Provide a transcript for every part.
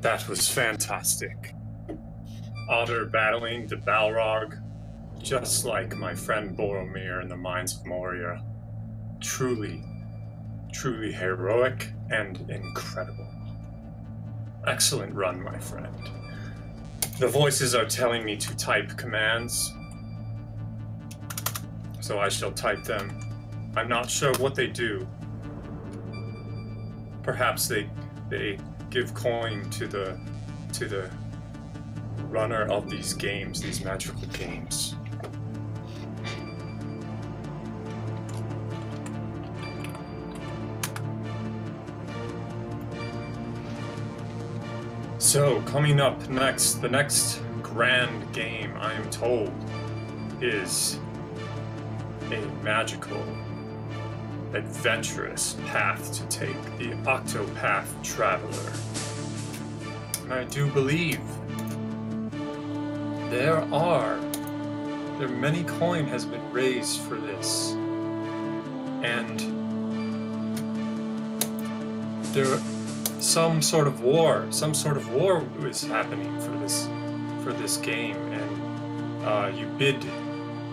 That was fantastic. Otter battling the Balrog, just like my friend Boromir in the Mines of Moria. Truly, truly heroic and incredible. Excellent run, my friend. The voices are telling me to type commands, so I shall type them. I'm not sure what they do. Perhaps they give coin to the runner of these games, these magical games. So, coming up next, the next grand game, I am told, is a magical, adventurous path to take, the Octopath Traveler. And I do believe many coin has been raised for this, and there some sort of war is happening for this game, and you bid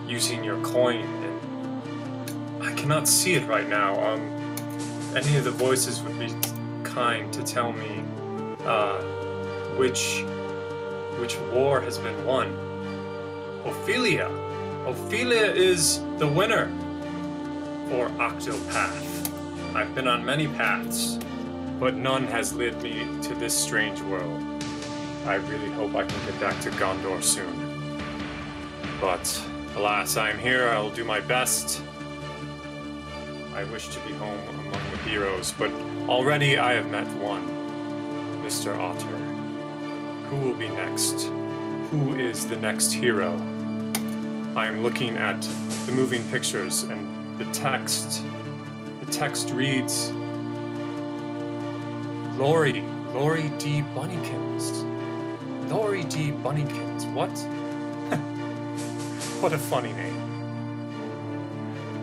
using your coin, and I cannot see it right now. Any of the voices would be kind to tell me which war has been won. Ophilia is the winner for Octopath. I've been on many paths, but none has led me to this strange world. I really hope I can get back to Gondor soon. But alas, I am here. I will do my best. I wish to be home among the heroes, but already I have met one, Mr. Otter. Who will be next? Who is the next hero? I am looking at the moving pictures, and the text reads LaurieDBunnykins. LaurieDBunnykins. What? What a funny name.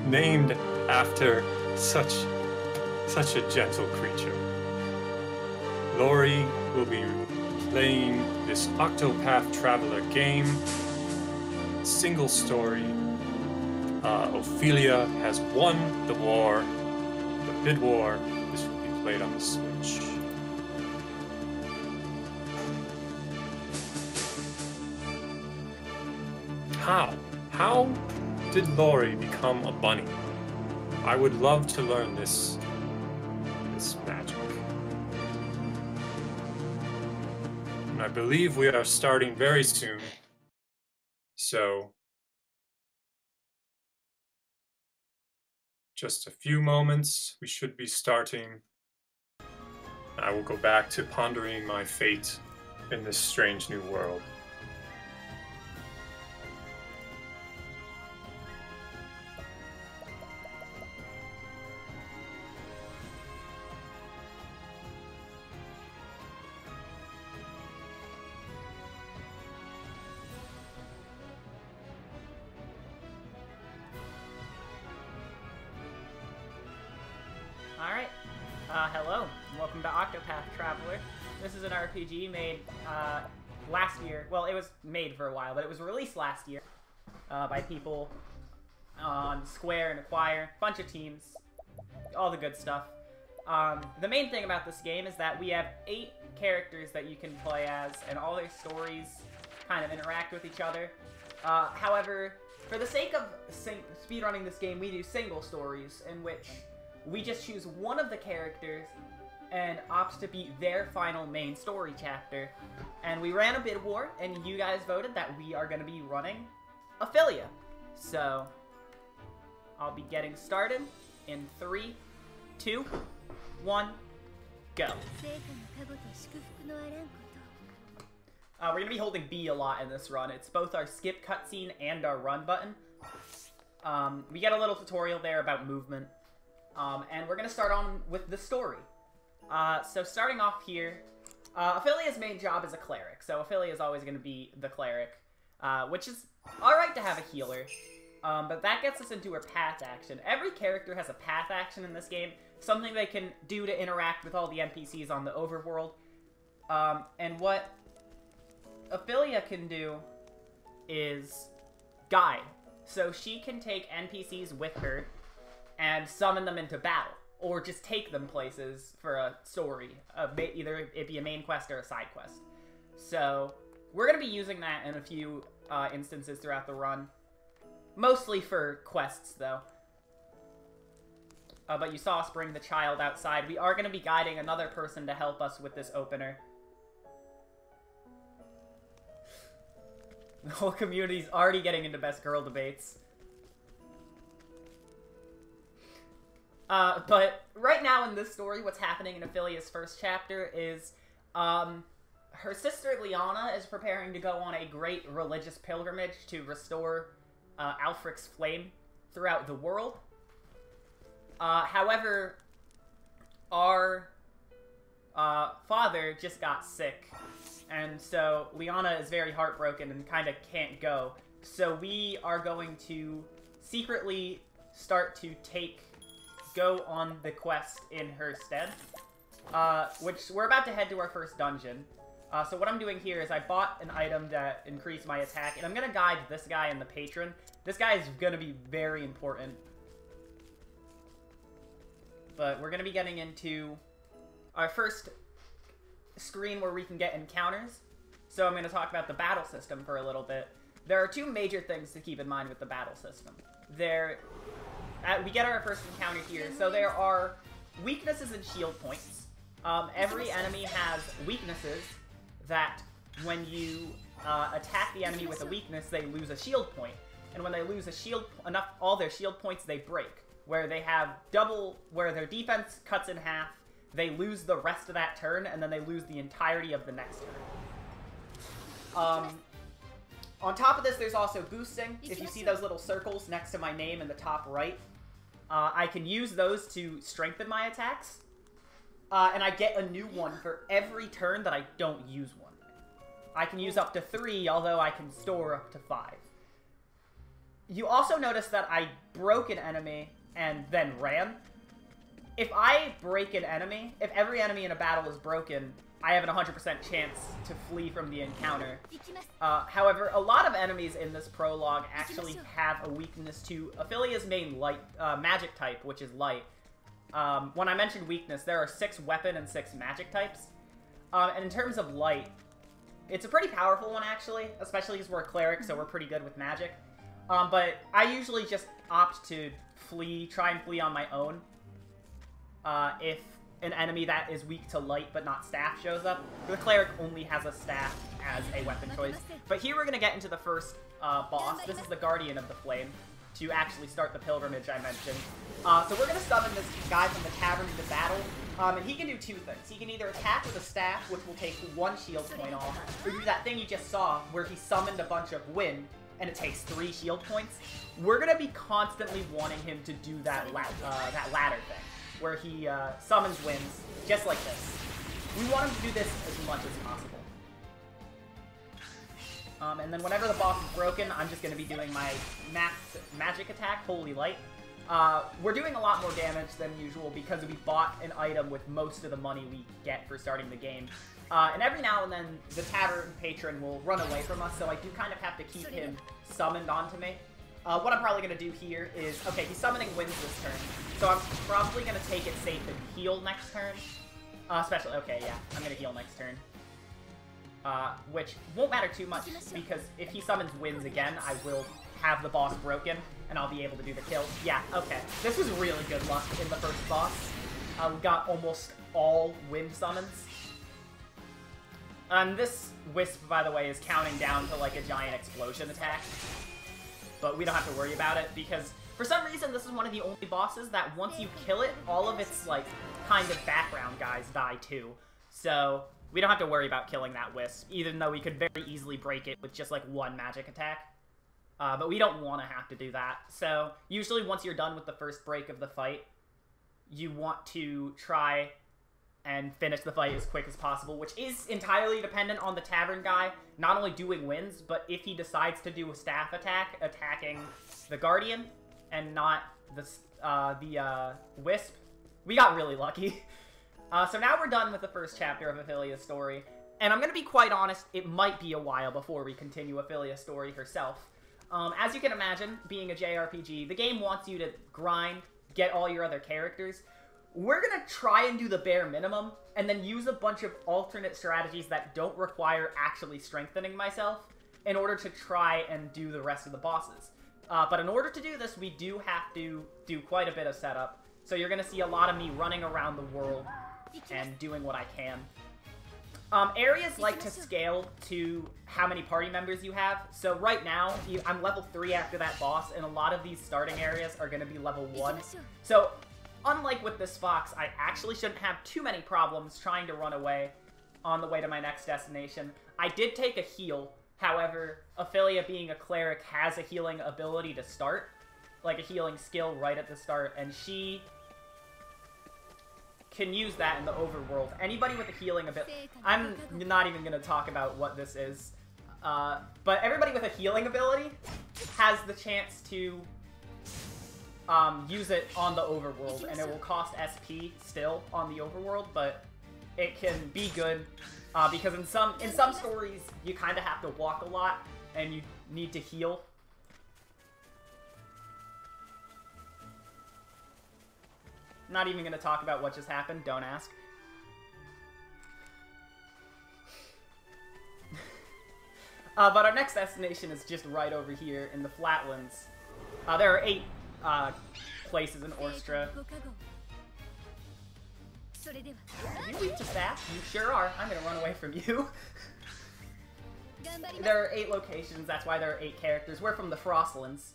Named after such a gentle creature. Laurie will be playing this Octopath Traveler game. Single story. Ophilia has won the war, the bid war. This will be played on the Switch. How did Laurie become a bunny? I would love to learn this magic. And I believe we are starting very soon. So, just a few moments, we should be starting. I will go back to pondering my fate in this strange new world. Alright, hello, and welcome to Octopath Traveler. This is an RPG made last year. Well, it was made for a while, but it was released last year by people on Square and Acquire, bunch of teams, all the good stuff. The main thing about this game is that we have 8 characters that you can play as, and all their stories kind of interact with each other. However, for the sake of speedrunning this game, we do single stories, in which we just choose one of the characters and opt to be their final main story chapter. And we ran a bid war, and you guys voted that we are going to be running Ophilia. So, I'll be getting started in 3, 2, 1, go. We're going to be holding B a lot in this run. It's both our skip cutscene and our run button. We get a little tutorial there about movement. And we're going to start on with the story. So starting off here, Ophilia's main job is a cleric. So Ophilia is always going to be the cleric, which is alright to have a healer. But that gets us into her path action. Every character has a path action in this game, something they can do to interact with all the NPCs on the overworld. And what Ophilia can do is guide. So she can take NPCs with her and summon them into battle, or just take them places for a story, either it be a main quest or a side quest. So we're going to be using that in a few instances throughout the run. Mostly for quests, though. But you saw us bring the child outside. We are going to be guiding another person to help us with this opener. The whole community's already getting into best girl debates. But right now in this story, what's happening in Ophilia's first chapter is, her sister Liana is preparing to go on a great religious pilgrimage to restore Alfric's flame throughout the world. However, our father just got sick, and so Liana is very heartbroken and kind of can't go. So we are going to secretly start to go on the quest in her stead, which we're about to head to our first dungeon. So what I'm doing here is I bought an item that increased my attack, and I'm going to guide this guy and the patron. This guy is going to be very important. But we're going to be getting into our first screen where we can get encounters. So I'm going to talk about the battle system for a little bit. There are two major things to keep in mind with the battle system. We get our first encounter here. So there are weaknesses and shield points. Every enemy has weaknesses that when you attack the enemy with a weakness, they lose a shield point. And when they lose all their shield points, they break. Where they have where their defense cuts in half, they lose the rest of that turn, and then they lose the entirety of the next turn. On top of this, there's also boosting. If you see those little circles next to my name in the top right, I can use those to strengthen my attacks. And I get a new one for every turn that I don't use one. I can use up to 3, although I can store up to 5. You also notice that I broke an enemy and then ran. If I break an enemy, if every enemy in a battle is broken, I have an 100% chance to flee from the encounter. However, a lot of enemies in this prologue actually have a weakness to Ophilia's main magic type, which is light. When I mentioned weakness, there are 6 weapon and 6 magic types. And in terms of light, it's a pretty powerful one, actually, especially because we're a cleric, so we're pretty good with magic. But I usually just opt to try and flee on my own. If an enemy that is weak to light but not staff shows up. The cleric only has a staff as a weapon choice. But here we're going to get into the first boss. This is the Guardian of the Flame, to actually start the pilgrimage I mentioned. So we're going to summon this guy from the tavern into battle. And he can do 2 things. He can either attack with a staff, which will take 1 shield point off, or do that thing you just saw, where he summoned a bunch of wind, and it takes 3 shield points. We're going to be constantly wanting him to do that ladder thing, where he summons winds, just like this. We want him to do this as much as possible. And then whenever the boss is broken, I'm just going to be doing my magic attack, Holy Light. We're doing a lot more damage than usual because we bought an item with most of the money we get for starting the game. And every now and then, the tavern patron will run away from us, so I do kind of have to keep him summoned onto me. What I'm probably going to do here is, okay, he's summoning winds this turn, so I'm probably going to take it safe and heal next turn. Okay, yeah, I'm going to heal next turn. Which won't matter too much, because if he summons winds again, I will have the boss broken, and I'll be able to do the kill. Yeah, okay. This was really good luck in the first boss. We got almost all wind summons. This Wisp, by the way, is counting down to, like, a giant explosion attack. But we don't have to worry about it, because for some reason this is one of the only bosses that once you kill it, all of its, like, kind of background guys die too. So we don't have to worry about killing that Wisp, even though we could very easily break it with just, like, 1 magic attack. But we don't want to have to do that. So usually once you're done with the first break of the fight, you want to try and finish the fight as quick as possible, which is entirely dependent on the tavern guy not only doing winds, but if he decides to do a staff attack, attacking the Guardian and not the Wisp. We got really lucky. So now we're done with the first chapter of Ophilia's story. And I'm going to be quite honest, it might be a while before we continue Ophilia's story herself. As you can imagine, being a JRPG, the game wants you to grind, get all your other characters. We're going to try and do the bare minimum, and then use a bunch of alternate strategies that don't require actually strengthening myself in order to try and do the rest of the bosses. But in order to do this, we do have to do quite a bit of setup. So you're going to see a lot of me running around the world and doing what I can. Areas like to scale to how many party members you have. So right now, I'm level 3 after that boss, and a lot of these starting areas are going to be level 1. So, unlike with this fox, I actually shouldn't have too many problems trying to run away on the way to my next destination. I did take a heal. However, Ophilia, being a cleric, has a healing ability to start. Like a healing skill right at the start, and she can use that in the overworld. Anybody with a healing ability... I'm not even going to talk about what this is. But everybody with a healing ability has the chance to use it on the overworld, and it will cost SP still on the overworld, but it can be good because in some stories you kind of have to walk a lot and you need to heal. Not even going to talk about what just happened, don't ask. But our next destination is just right over here in the Flatlands. There are 8 places in Orstra. Are you weak to staff? You sure are. I'm going to run away from you. There are 8 locations, that's why there are 8 characters. We're from the Frostlands.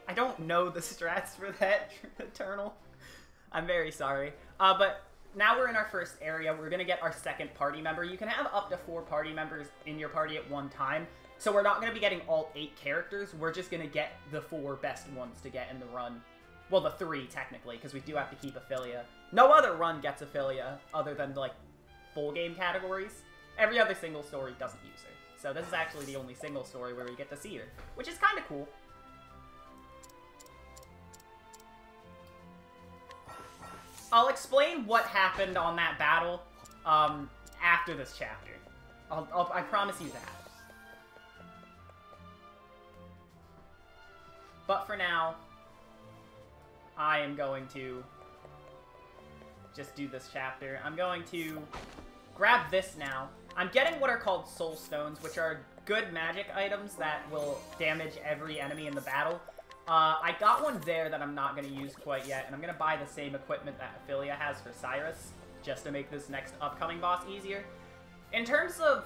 I don't know the strats for that, Eternal. I'm very sorry. But now we're in our first area. We're going to get our second party member. You can have up to 4 party members in your party at one time. So we're not going to be getting all 8 characters. We're just going to get the 4 best ones to get in the run. Well, the 3, technically, because we do have to keep Ophilia. No other run gets Ophilia other than, like, full game categories. Every other single story doesn't use her. So this is actually the only single story where we get to see her, which is kind of cool. I'll explain what happened on that battle after this chapter. I promise you that. But for now, I am going to just do this chapter. I'm going to grab this now. I'm getting what are called soul stones, which are good magic items that will damage every enemy in the battle. I got one there that I'm not going to use quite yet, and I'm going to buy the same equipment that Ophilia has for Cyrus, just to make this next upcoming boss easier. In terms of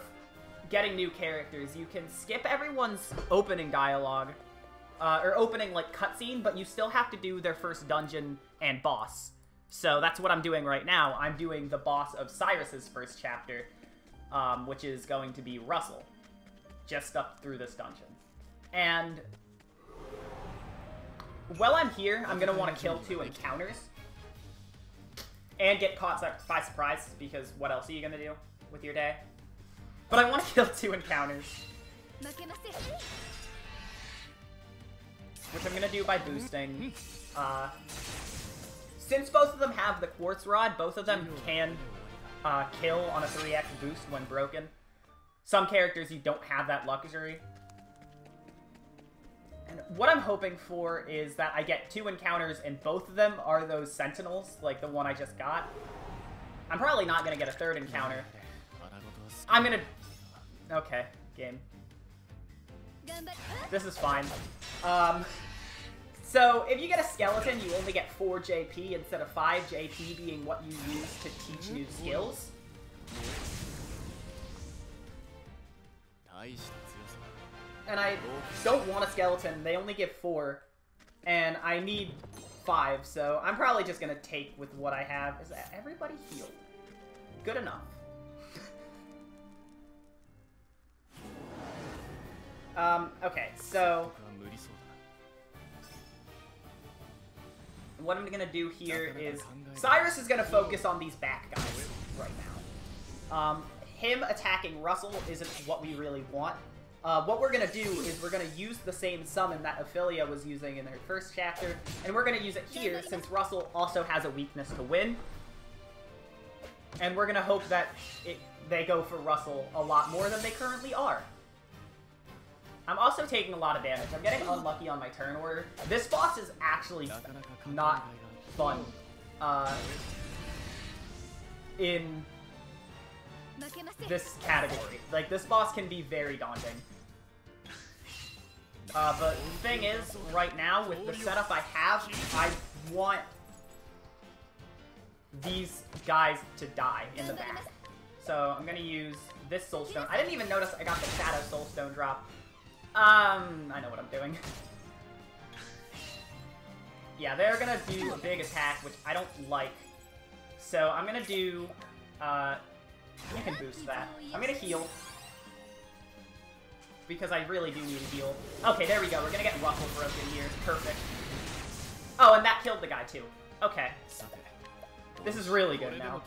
getting new characters, you can skip everyone's opening dialogue, or opening, like, cutscene, but you still have to do their first dungeon and boss. So that's what I'm doing right now. I'm doing the boss of Cyrus's first chapter, which is going to be Russell, just up through this dungeon. And while I'm here, I'm going to want to kill 2 encounters. And get caught by surprise, because what else are you going to do with your day? But I want to kill 2 encounters. Which I'm going to do by boosting. Since both of them have the Quartz Rod, both of them can kill on a 3x boost when broken. Some characters, you don't have that luxury. And what I'm hoping for is that I get 2 encounters, and both of them are those sentinels, like the one I just got. I'm probably not going to get a 3rd encounter. I'm going to... Okay, game. This is fine. So, if you get a skeleton, you only get 4 JP instead of 5, JP being what you use to teach new skills. And I don't want a skeleton, they only give 4, and I need 5, so I'm probably just gonna take with what I have. Is that everybody healed? Good enough. Okay, so what I'm gonna do here is Cyrus is gonna focus on these back guys right now. Him attacking Russell isn't what we really want. What we're going to do is we're going to use the same summon that Ophilia was using in her first chapter, and we're going to use it here since Russell also has a weakness to wind. And we're gonna hope that they go for Russell a lot more than they currently are. I'm also taking a lot of damage. I'm getting unlucky on my turn order. This boss is actually not fun in this category. Like, this boss can be very daunting. But the thing is, right now, with the setup I have, I want these guys to die in the back. So I'm gonna use this Soul Stone. I didn't even notice I got the Shadow Soul Stone drop. I know what I'm doing. Yeah, they're gonna do a big attack, which I don't like. So I'm gonna do, you can boost that. I'm gonna heal. Because I really do need a heal. Okay, there we go. We're gonna get Ruffle broken here. Perfect. Oh, and that killed the guy too. Okay. This is really good now.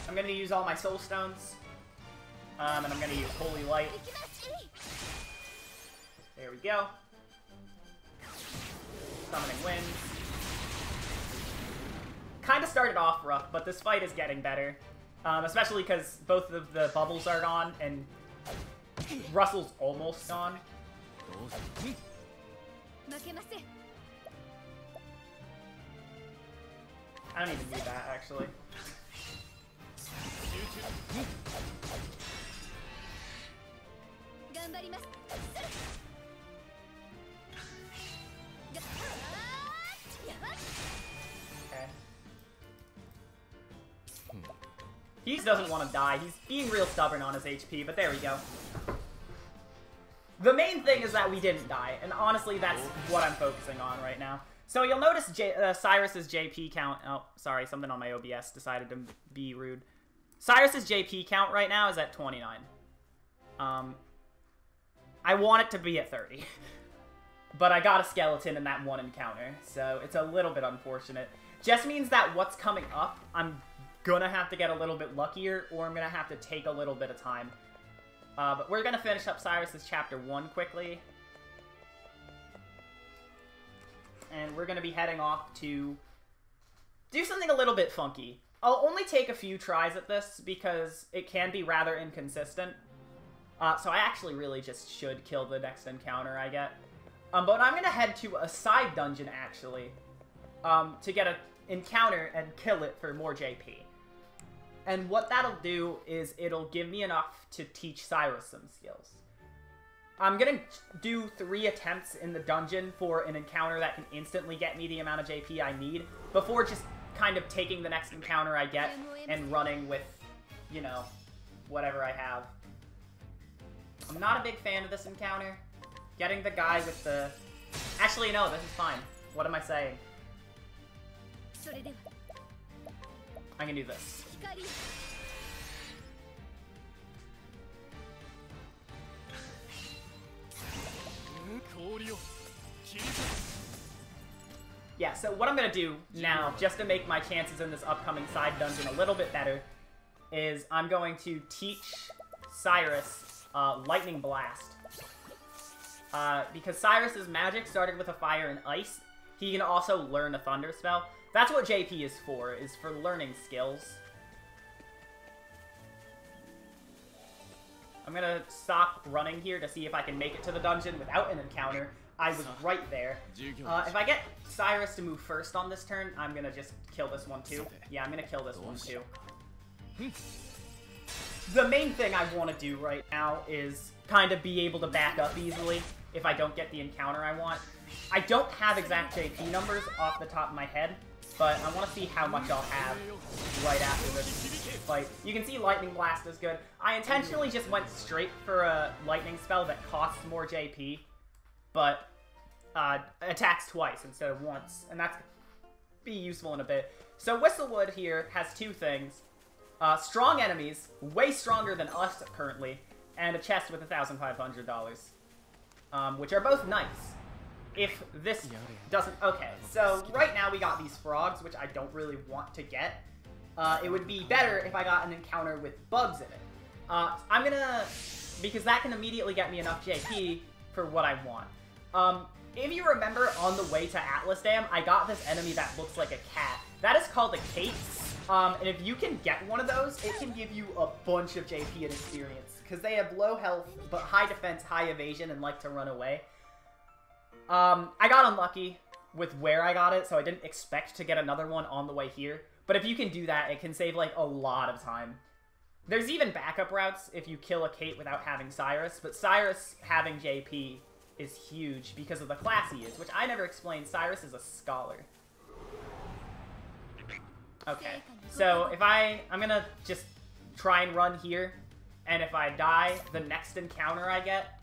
I'm gonna use all my Soul Stones. And I'm gonna use Holy Light. There we go. Summoning Wind. Kind of started off rough, but this fight is getting better. Especially because both of the bubbles are gone, and Russell's almost gone. I don't even need that, actually. Okay. He doesn't want to die. He's being real stubborn on his HP, but there we go. The main thing is that we didn't die, and honestly, that's what I'm focusing on right now. So you'll notice Cyrus's JP count... Oh, sorry, something on my OBS decided to be rude. Cyrus's JP count right now is at 29. I want it to be at 30. But I got a skeleton in that one encounter, so it's a little bit unfortunate. Just means that what's coming up, I'm gonna have to get a little bit luckier, or I'm gonna have to take a little bit of time. But we're gonna finish up Cyrus's Chapter 1 quickly. And we're gonna be heading off to do something a little bit funky. I'll only take a few tries at this, because it can be rather inconsistent. So I actually really just should kill the next encounter I get. But I'm gonna head to a side dungeon, actually, to get an encounter and kill it for more JP. And what that'll do is it'll give me enough to teach Cyrus some skills. I'm gonna do 3 attempts in the dungeon for an encounter that can instantly get me the amount of JP I need, before just kind of taking the next encounter I get and running with, you know, whatever I have. I'm not a big fan of this encounter. Getting the guy with the... Actually, no, this is fine. What am I saying? I can do this. Yeah, so what I'm gonna do now, just to make my chances in this upcoming side dungeon a little bit better, is I'm going to teach Cyrus Lightning Blast. Because Cyrus's magic started with a fire and ice, he can also learn a thunder spell. That's what JP is for learning skills. I'm gonna stop running here to see if I can make it to the dungeon without an encounter. I was right there. If I get Cyrus to move first on this turn, I'm gonna just kill this one too. Yeah, I'm gonna kill this one too. The main thing I want to do right now is kind of be able to back up easily if I don't get the encounter I want. I don't have exact JP numbers off the top of my head, but I want to see how much I'll have right after this fight. You can see Lightning Blast is good. I intentionally just went straight for a lightning spell that costs more JP, but attacks twice instead of once, and that's be useful in a bit. So Whistlewood here has 2 things. Strong enemies, way stronger than us currently, and a chest with $1,500, which are both nice. If this doesn't... Okay, so right now we got these frogs, which I don't really want to get. It would be better if I got an encounter with bugs in it. I'm gonna... Because that can immediately get me enough JP for what I want. If you remember, on the way to Atlas Dam, I got this enemy that looks like a cat. That is called a Kate. And if you can get one of those, it can give you a bunch of JP and experience. Because they have low health, but high defense, high evasion, and like to run away. I got unlucky with where I got it, so I didn't expect to get another one on the way here. But if you can do that, it can save, like, a lot of time. There's even backup routes if you kill a Kate without having Cyrus, but Cyrus having JP is huge because of the class he is, which I never explained. Cyrus is a scholar. Okay, so if I'm gonna just try and run here, and if I die, the next encounter I get...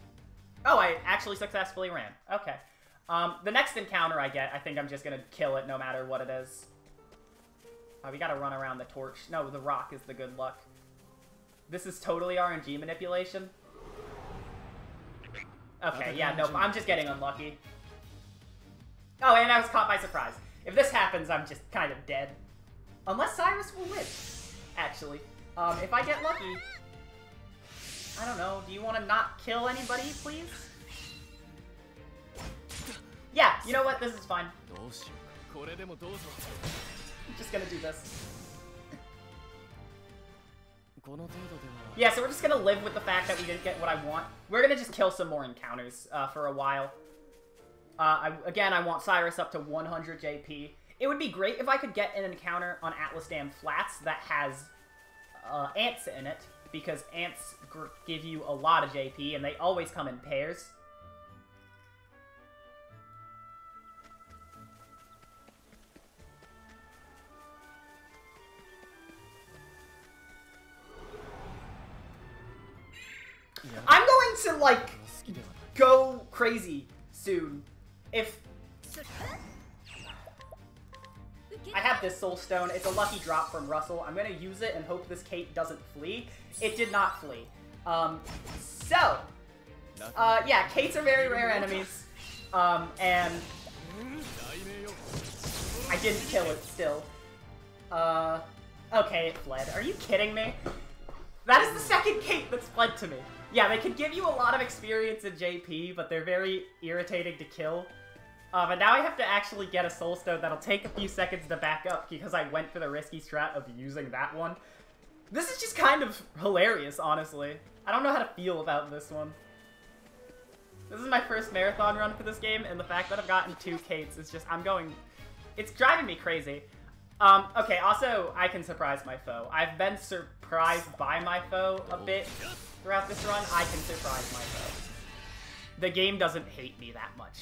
Oh, I actually successfully ran. Okay. The next encounter I get, I think I'm just gonna kill it no matter what it is. We gotta run around the torch. No, the rock is the good luck. This is totally RNG manipulation. Okay, yeah, nope, I'm just getting unlucky. Oh, and I was caught by surprise. If this happens, I'm just kind of dead. Unless Cyrus will win, actually. If I get lucky... I don't know, do you want to not kill anybody, please? Yeah, you know what, this is fine. I'm just gonna do this. Yeah, so we're just gonna live with the fact that we didn't get what I want. We're gonna just kill some more encounters for a while. Again, I want Cyrus up to 100 JP. It would be great if I could get an encounter on Atlas Dam Flats that has ants in it, because ants give you a lot of JP, and they always come in pairs. I'm going to, like, go crazy soon. If... I have this soul stone. It's a lucky drop from Russell. I'm going to use it and hope this Kate doesn't flee. It did not flee. Yeah, Kates are very rare enemies. And... I didn't kill it still. Okay, it fled. Are you kidding me? That is the second Kate that's fled to me. Yeah, they can give you a lot of experience in JP, but they're very irritating to kill. And now I have to actually get a soul stone that'll take a few seconds to back up because I went for the risky strat of using that one. This is just kind of hilarious, honestly. I don't know how to feel about this one. This is my first marathon run for this game, and the fact that I've gotten 2 Kates is just, it's driving me crazy. Okay, also, I can surprise my foe. I've been surprised by my foe a bit throughout this run. I can surprise my foe. The game doesn't hate me that much.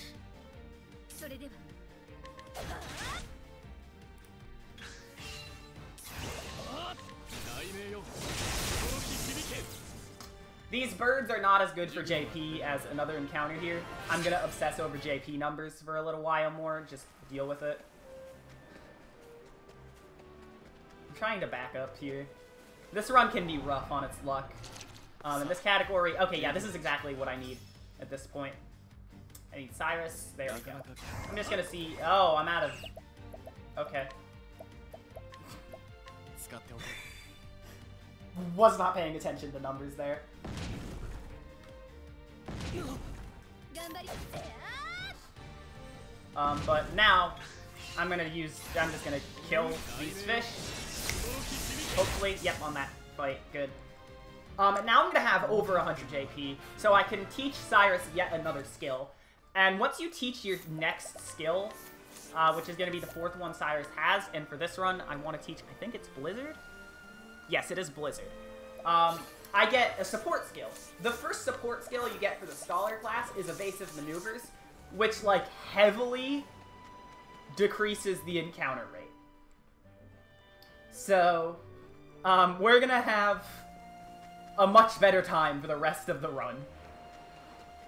These birds are not as good for JP as another encounter here. I'm gonna obsess over JP numbers for a little while more, just deal with it. I'm trying to back up here. This run can be rough on its luck. In this category, okay, yeah, this is exactly what I need at this point. I need Cyrus. There we go. I'm just gonna see. Oh, I'm out of. Okay. Was not paying attention to numbers there. But now I'm just gonna kill these fish. Hopefully, yep, on that fight, good. And now I'm gonna have over 100 JP, so I can teach Cyrus yet another skill. And once you teach your next skill, which is gonna be the 4th one Cyrus has, and for this run, I want to teach, I think it's Blizzard? Yes, it is Blizzard. I get a support skill. The first support skill you get for the Scholar class is Evasive Maneuvers, which, like, heavily decreases the encounter rate. So, we're gonna have a much better time for the rest of the run.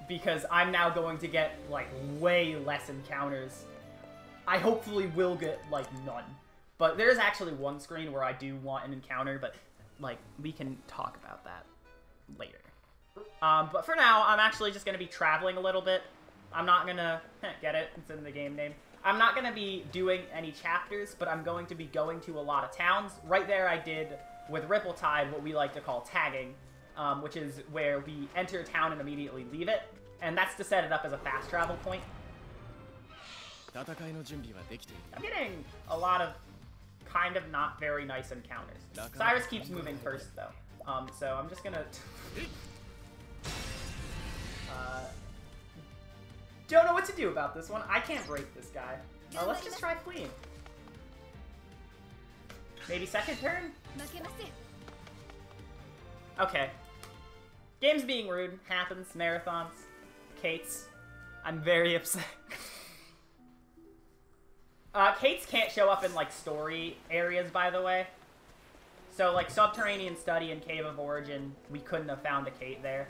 Because I'm now going to get, like, way less encounters. I hopefully will get, like, none. But there's actually one screen where I do want an encounter, but, like, we can talk about that later. But for now, I'm actually just going to be traveling a little bit. I'm not going to... get it? It's in the game name. I'm not going to be doing any chapters, but I'm going to be going to a lot of towns. Right there I did, with Ripple Tide, what we like to call tagging, which is where we enter a town and immediately leave it. And that's to set it up as a fast travel point. I'm getting a lot of kind of not very nice encounters. Cyrus keeps moving first, though. So I'm just gonna... don't know what to do about this one. I can't break this guy. Let's just try fleeing. Maybe second turn? Okay. Game's being rude. Happens. Marathons. Kates. I'm very upset. Kates can't show up in, like, story areas, by the way. So, like, Subterranean Study and Cave of Origin, we couldn't have found a Kate there.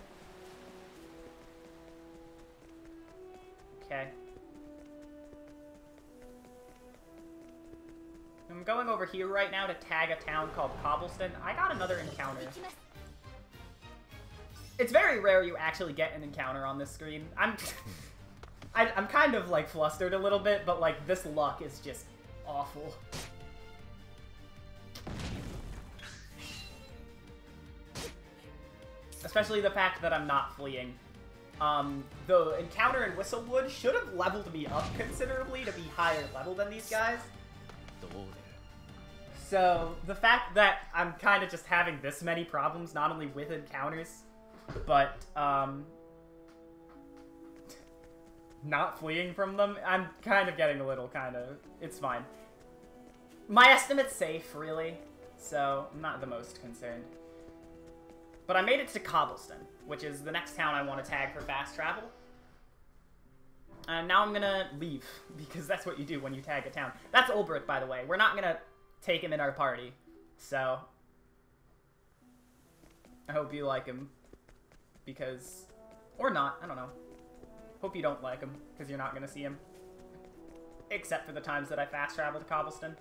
Okay. I'm going over here right now to tag a town called Cobblestone. I got another encounter. It's very rare you actually get an encounter on this screen. I'm kind of, like, flustered a little bit, but, like, this luck is just awful. Especially the fact that I'm not fleeing. The encounter in Whistlewood should have leveled me up considerably to be higher level than these guys. So, the fact that I'm kind of just having this many problems, not only with encounters, but, not fleeing from them, I'm kind of getting a little it's fine. My estimate's safe, really, so I'm not the most concerned. But I made it to Cobblestone, which is the next town I want to tag for fast travel. And now I'm gonna leave, because that's what you do when you tag a town. That's Ulbrich, by the way. We're not gonna take him in our party, so... I hope you like him, because... Or not, I don't know. Hope you don't like him, because you're not gonna see him. Except for the times that I fast travel to Cobblestone.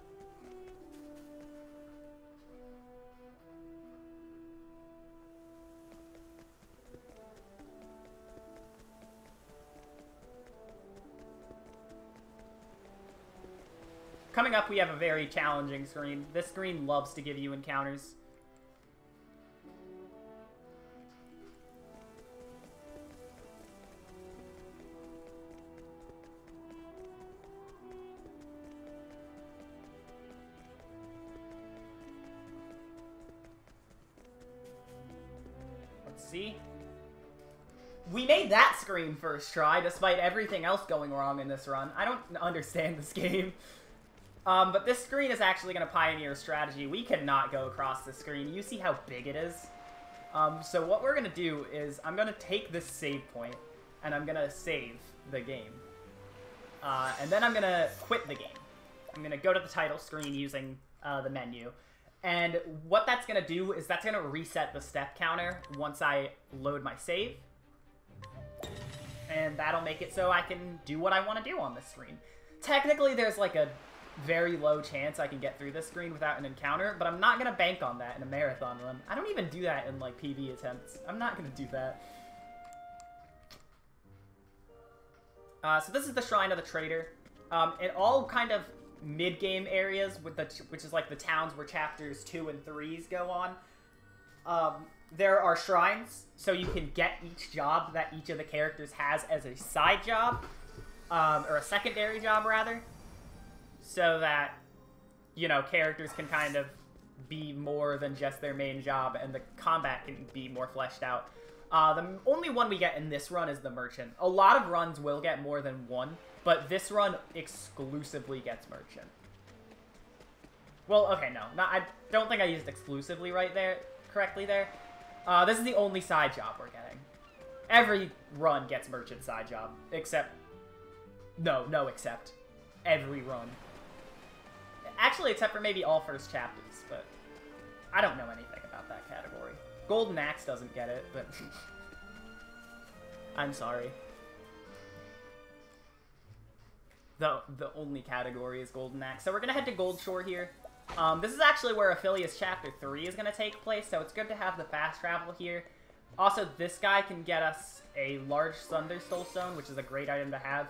Coming up, we have a very challenging screen. This screen loves to give you encounters. Let's see. We made that screen first try, despite everything else going wrong in this run. I don't understand this game. But this screen is actually going to pioneer a strategy. We cannot go across this screen. You see how big it is? So what we're going to do is I'm going to take this save point, and I'm going to save the game. And then I'm going to quit the game. I'm going to go to the title screen using the menu. And what that's going to do is that's going to reset the step counter once I load my save. And that'll make it so I can do what I want to do on this screen. Technically, there's like a very low chance I can get through this screen without an encounter, but I'm not going to bank on that in a marathon run. I don't even do that in, like, PB attempts. I'm not going to do that. So this is the Shrine of the Traitor. In all kind of mid-game areas, which is, like, the towns where chapters 2 and 3s go on, there are shrines, so you can get each job that each of the characters has as a side job, or a secondary job, rather. So that, you know, characters can kind of be more than just their main job, and the combat can be more fleshed out. The only one we get in this run is the Merchant. A lot of runs will get more than one, but this run exclusively gets Merchant. Well, okay, no. I don't think I used exclusively correctly there. This is the only side job we're getting. Every run gets Merchant side job, except... No, except. Every run. Actually, except for maybe all first chapters, but I don't know anything about that category. Golden Axe doesn't get it, but I'm sorry. The only category is Golden Axe. So we're going to head to Goldshore here. This is actually where Ophilia's Chapter 3 is going to take place, so it's good to have the fast travel here. Also, this guy can get us a large Thunder Soul Stone, which is a great item to have.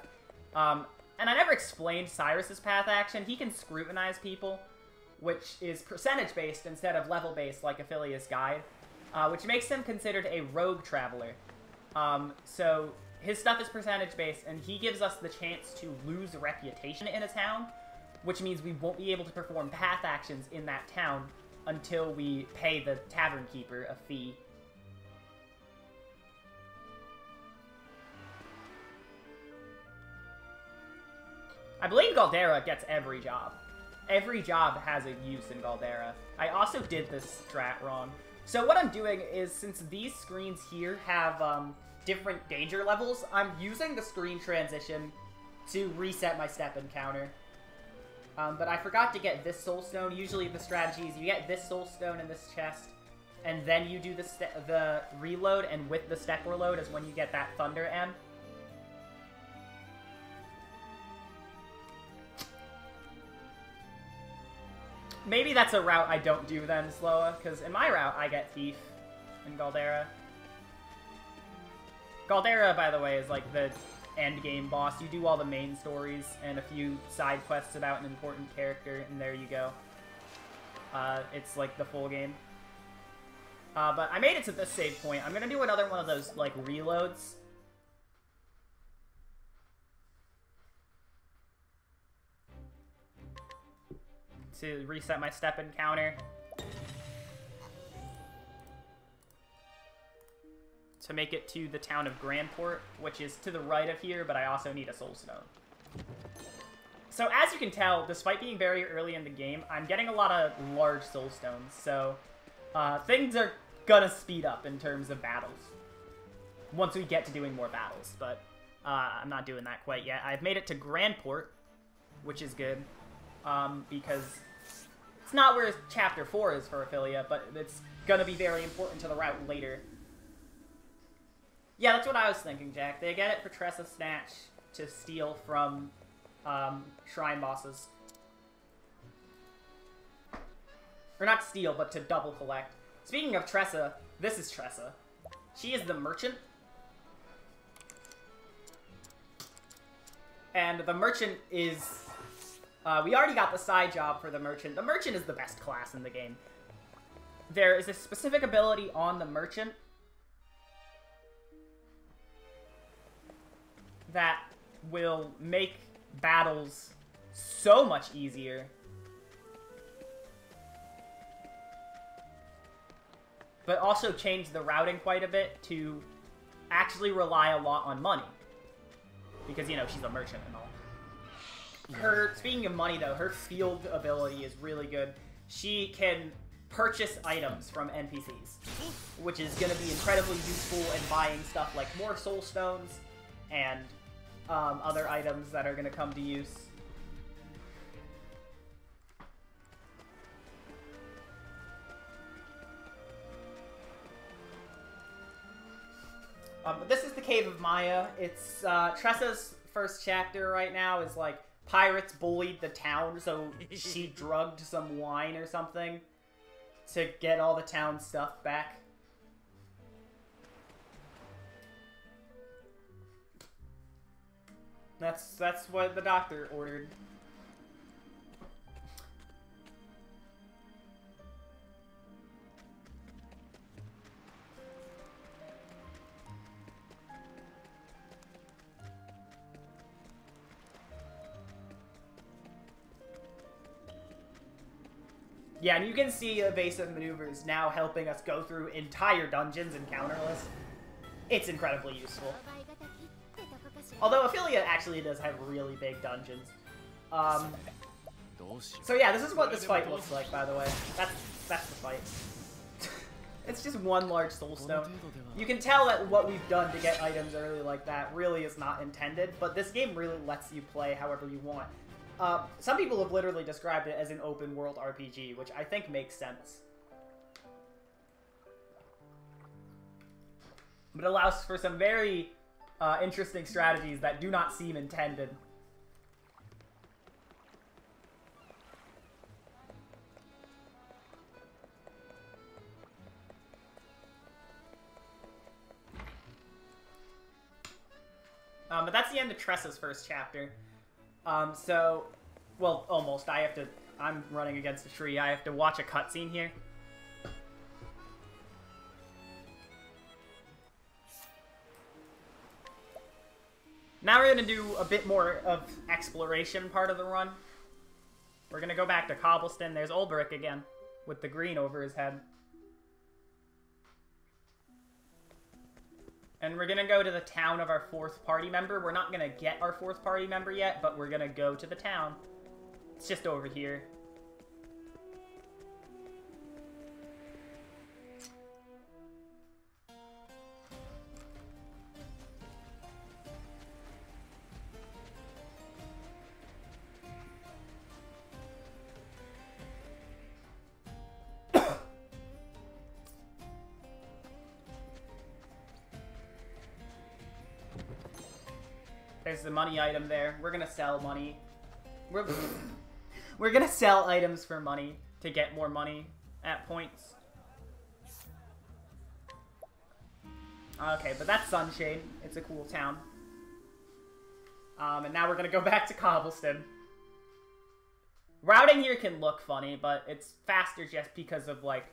And I never explained Cyrus's path action. He can scrutinize people, which is percentage-based instead of level-based like Ophilia's Guide, which makes him considered a rogue traveler. So his stuff is percentage-based, and he gives us the chance to lose reputation in a town, which means we won't be able to perform path actions in that town until we pay the tavern keeper a fee. I believe Galdera gets every job. Every job has a use in Galdera. I also did this strat wrong. So what I'm doing is, since these screens here have different danger levels, I'm using the screen transition to reset my step encounter. But I forgot to get this soul stone. Usually the strategy is you get this soul stone in this chest, and then you do the reload, and with the step reload is when you get that Thunder M. Maybe that's a route I don't do then, Sloa, because in my route I get Thief in Galdera. Galdera, by the way, is like the end game boss. You do all the main stories and a few side quests about an important character, and there you go. It's like the full game. But I made it to this save point. I'm gonna do another one of those like reloads. To reset my step encounter. To make it to the town of Grandport, which is to the right of here, but I also need a soul stone. So as you can tell, despite being very early in the game, I'm getting a lot of large soul stones, so things are gonna speed up in terms of battles. Once we get to doing more battles, but I'm not doing that quite yet. I've made it to Grandport, which is good, because it's not where Chapter 4 is for Ophilia, but it's gonna be very important to the route later. Yeah, that's what I was thinking, Jack. They get it for Tressa Snatch to steal from shrine bosses. Or not steal, but to double collect. Speaking of Tressa, this is Tressa. She is the merchant. And the merchant is... we already got the side job for the merchant. The merchant is the best class in the game. There is a specific ability on the merchant that will make battles so much easier. But also change the routing quite a bit to actually rely a lot on money. Because, you know, she's a merchant and all. Speaking of money, though, her field ability is really good. She can purchase items from NPCs, which is going to be incredibly useful in buying stuff like more soul stones and other items that are going to come to use. But this is the Cave of Maya. It's Tressa's first chapter right now is like pirates bullied the town, so she drugged some wine or something to get all the town stuff back. That's what the doctor ordered. Yeah, and you can see evasive maneuvers now helping us go through entire dungeons and counterless. It's incredibly useful. Although Ophilia actually does have really big dungeons. So yeah, this is what this fight looks like, by the way. That's the fight. It's just one large soul stone. You can tell that what we've done to get items early like that really is not intended, but this game really lets you play however you want. Some people have literally described it as an open world RPG, which I think makes sense. But it allows for some very interesting strategies that do not seem intended. But that's the end of Tressa's first chapter. So, well, almost. I'm running against a tree. I have to watch a cutscene here. Now we're gonna do a bit more of exploration part of the run. We're gonna go back to Cobblestone. There's Ulbrich again, with the green over his head. And we're gonna go to the town of our 4th party member. We're not gonna get our 4th party member yet, but we're gonna go to the town. It's just over here. There's the money item there. We're gonna sell money. We're gonna sell items for money to get more money at points. Okay, but that's Sunshade. It's a cool town. And now we're gonna go back to Cobblestone. Routing here can look funny, but it's faster just because of, like,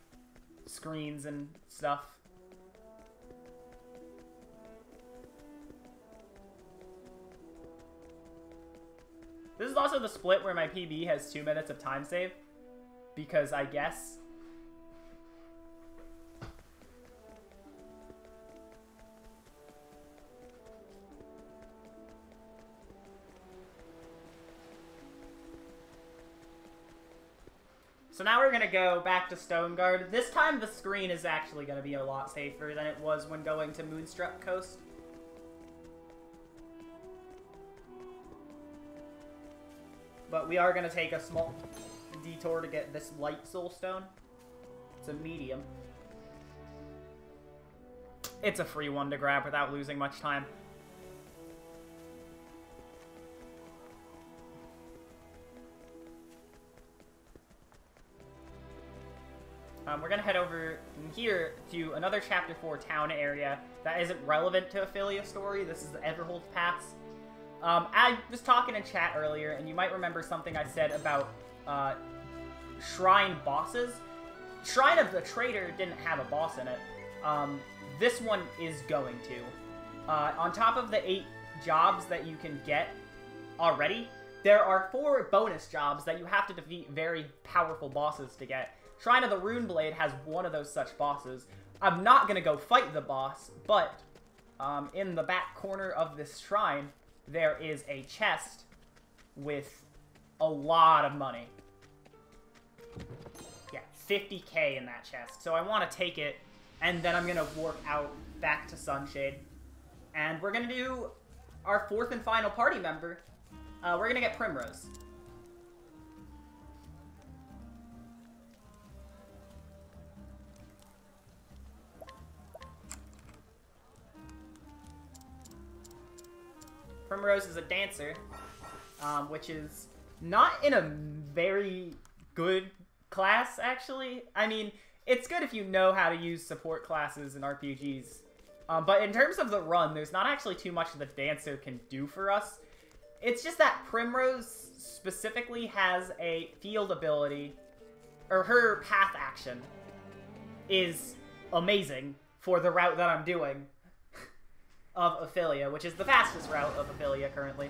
screens and stuff. This is also the split where my PB has 2 minutes of time save. Because I guess. So now we're going to go back to Stoneguard. This time the screen is actually going to be a lot safer than it was when going to Moonstruck Coast. But we are going to take a small detour to get this light soulstone. It's a medium. It's a free one to grab without losing much time. We're going to head over here to another Chapter 4 town area that isn't relevant to Ophilia story. This is the Everhold Pass. I was talking in chat earlier, and you might remember something I said about shrine bosses. Shrine of the Traitor didn't have a boss in it. This one is going to. On top of the 8 jobs that you can get already, there are 4 bonus jobs that you have to defeat very powerful bosses to get. Shrine of the Runeblade has one of those such bosses. I'm not going to go fight the boss, but in the back corner of this shrine, there is a chest with a lot of money. Yeah, 50k in that chest. So I want to take it, and then I'm going to warp out back to Sunshade. And we're going to do our 4th and final party member. We're going to get Primrose. Primrose is a dancer, which is not in a very good class, actually. I mean, it's good if you know how to use support classes in RPGs. But in terms of the run, there's not actually too much the dancer can do for us. It's just that Primrose specifically has a field ability, or her path action is amazing for the route that I'm doing. Of Ophilia, which is the fastest route of Ophilia currently.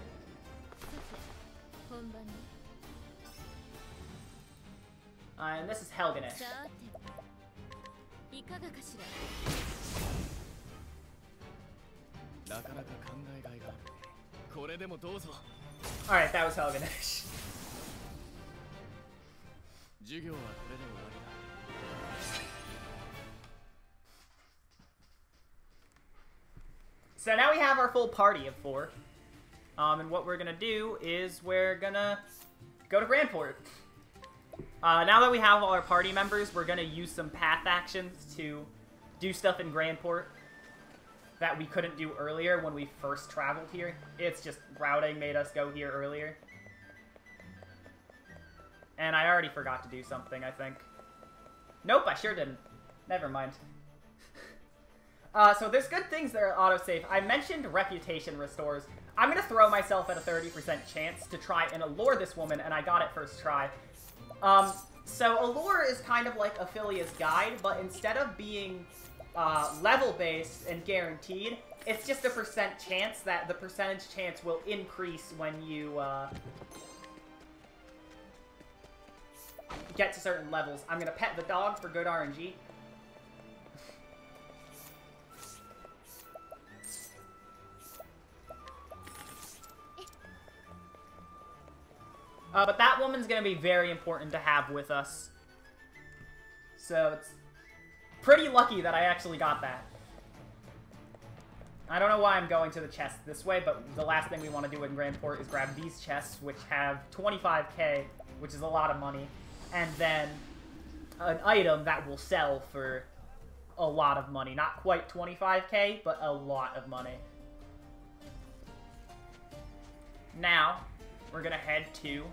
And this is Helganish. Alright, that was Helganish. So now we have our full party of 4. And what we're gonna do is we're gonna go to Grandport. Now that we have all our party members, we're gonna use some path actions to do stuff in Grandport that we couldn't do earlier when we first traveled here. It's just routing made us go here earlier. And I already forgot to do something, I think. Nope, I sure didn't. Never mind. So there's good things that are autosave. I mentioned reputation restores. I'm going to throw myself at a 30% chance to try and allure this woman, and I got it first try. So allure is kind of like Ophilia's guide, but instead of being level-based and guaranteed, It's just a percent chance that the percentage chance will increase when you get to certain levels. I'm gonna pet the dog for good RNG. But that woman's gonna be very important to have with us. So it's pretty lucky that I actually got that. I don't know why I'm going to the chest this way, but the last thing we want to do in Grand Port is grab these chests, which have 25k, which is a lot of money, and then an item that will sell for a lot of money. Not quite 25k, but a lot of money. Now, we're going to head to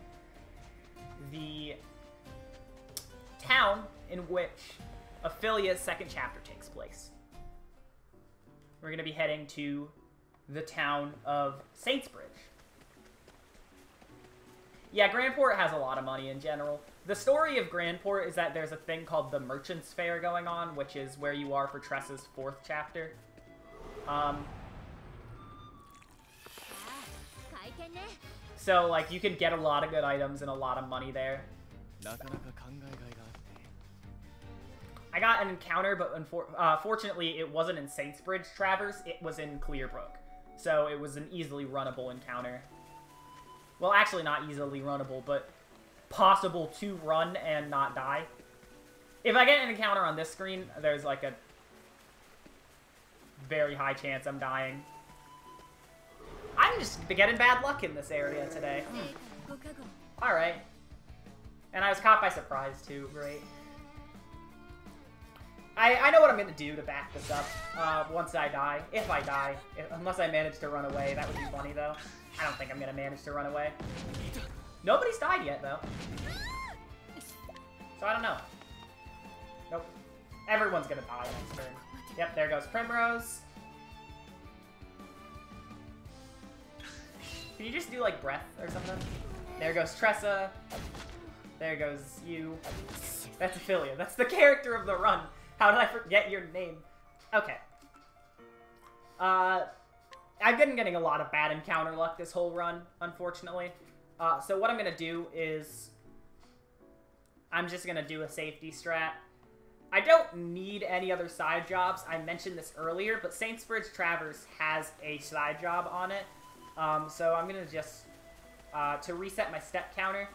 the town in which Ophilia's second chapter takes place. We're going to be heading to the town of Saintsbridge. Yeah, Grandport has a lot of money in general. The story of Grandport is that there's a thing called the Merchant's Fair going on, which is where you are for Tressa's 4th chapter. So, like, you can get a lot of good items and a lot of money there. I got an encounter, but fortunately it wasn't in Saintsbridge Traverse, it was in Clearbrook. So it was an easily runnable encounter. Well, actually not easily runnable, but possible to run and not die. If I get an encounter on this screen, there's like a very high chance I'm dying. I'm just getting bad luck in this area today. Alright. And I was caught by surprise too, great. I know what I'm going to do to back this up once I die. If I die. Unless I manage to run away. That would be funny, though. I don't think I'm going to manage to run away. Nobody's died yet, though. So I don't know. Nope. Everyone's going to die next turn. Yep, there goes Primrose. Can you just do, like, breath or something? There goes Tressa. There goes you. That's Ophilia. That's the character of the run. How did I forget your name? Okay. I've been getting a lot of bad encounter luck this whole run, unfortunately. So what I'm going to do is I'm just going to do a safety strat. I don't need any other side jobs. I mentioned this earlier, but Saintsbridge Traverse has a side job on it. So I'm going to just, to reset my step counter,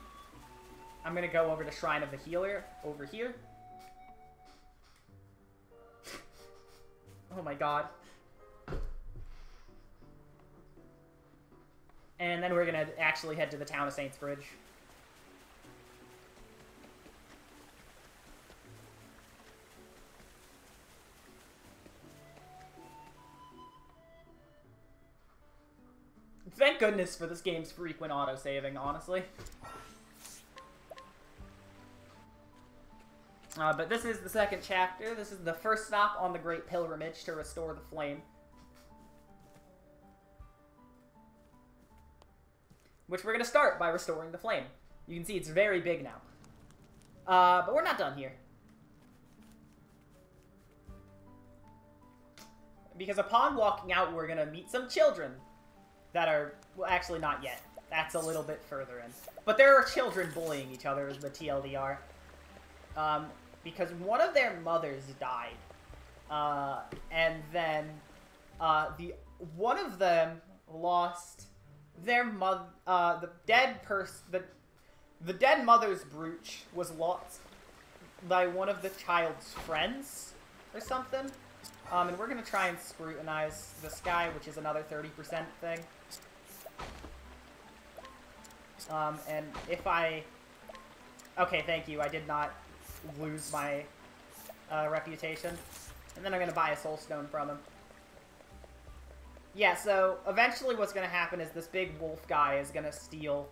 I'm going to go over to Shrine of the Healer over here. Oh my god. And then we're gonna actually head to the town of Saintsbridge. Thank goodness for this game's frequent autosaving, honestly. But this is the second chapter. This is the first stop on the Great Pilgrimage to restore the flame. Which we're going to start by restoring the flame. You can see it's very big now. But we're not done here. Because upon walking out, we're going to meet some children that are... Well, actually not yet. That's a little bit further in. But there are children bullying each other, is the TLDR. Because one of their mothers died, and then one of them lost their mother. The dead mother's brooch was lost by one of the child's friends or something. And we're gonna try and scrutinize this guy, which is another 30% thing. And if I... Okay, thank you. I did not lose my reputation. And then I'm going to buy a soul stone from him. Yeah, so eventually what's going to happen is this big wolf guy is going to steal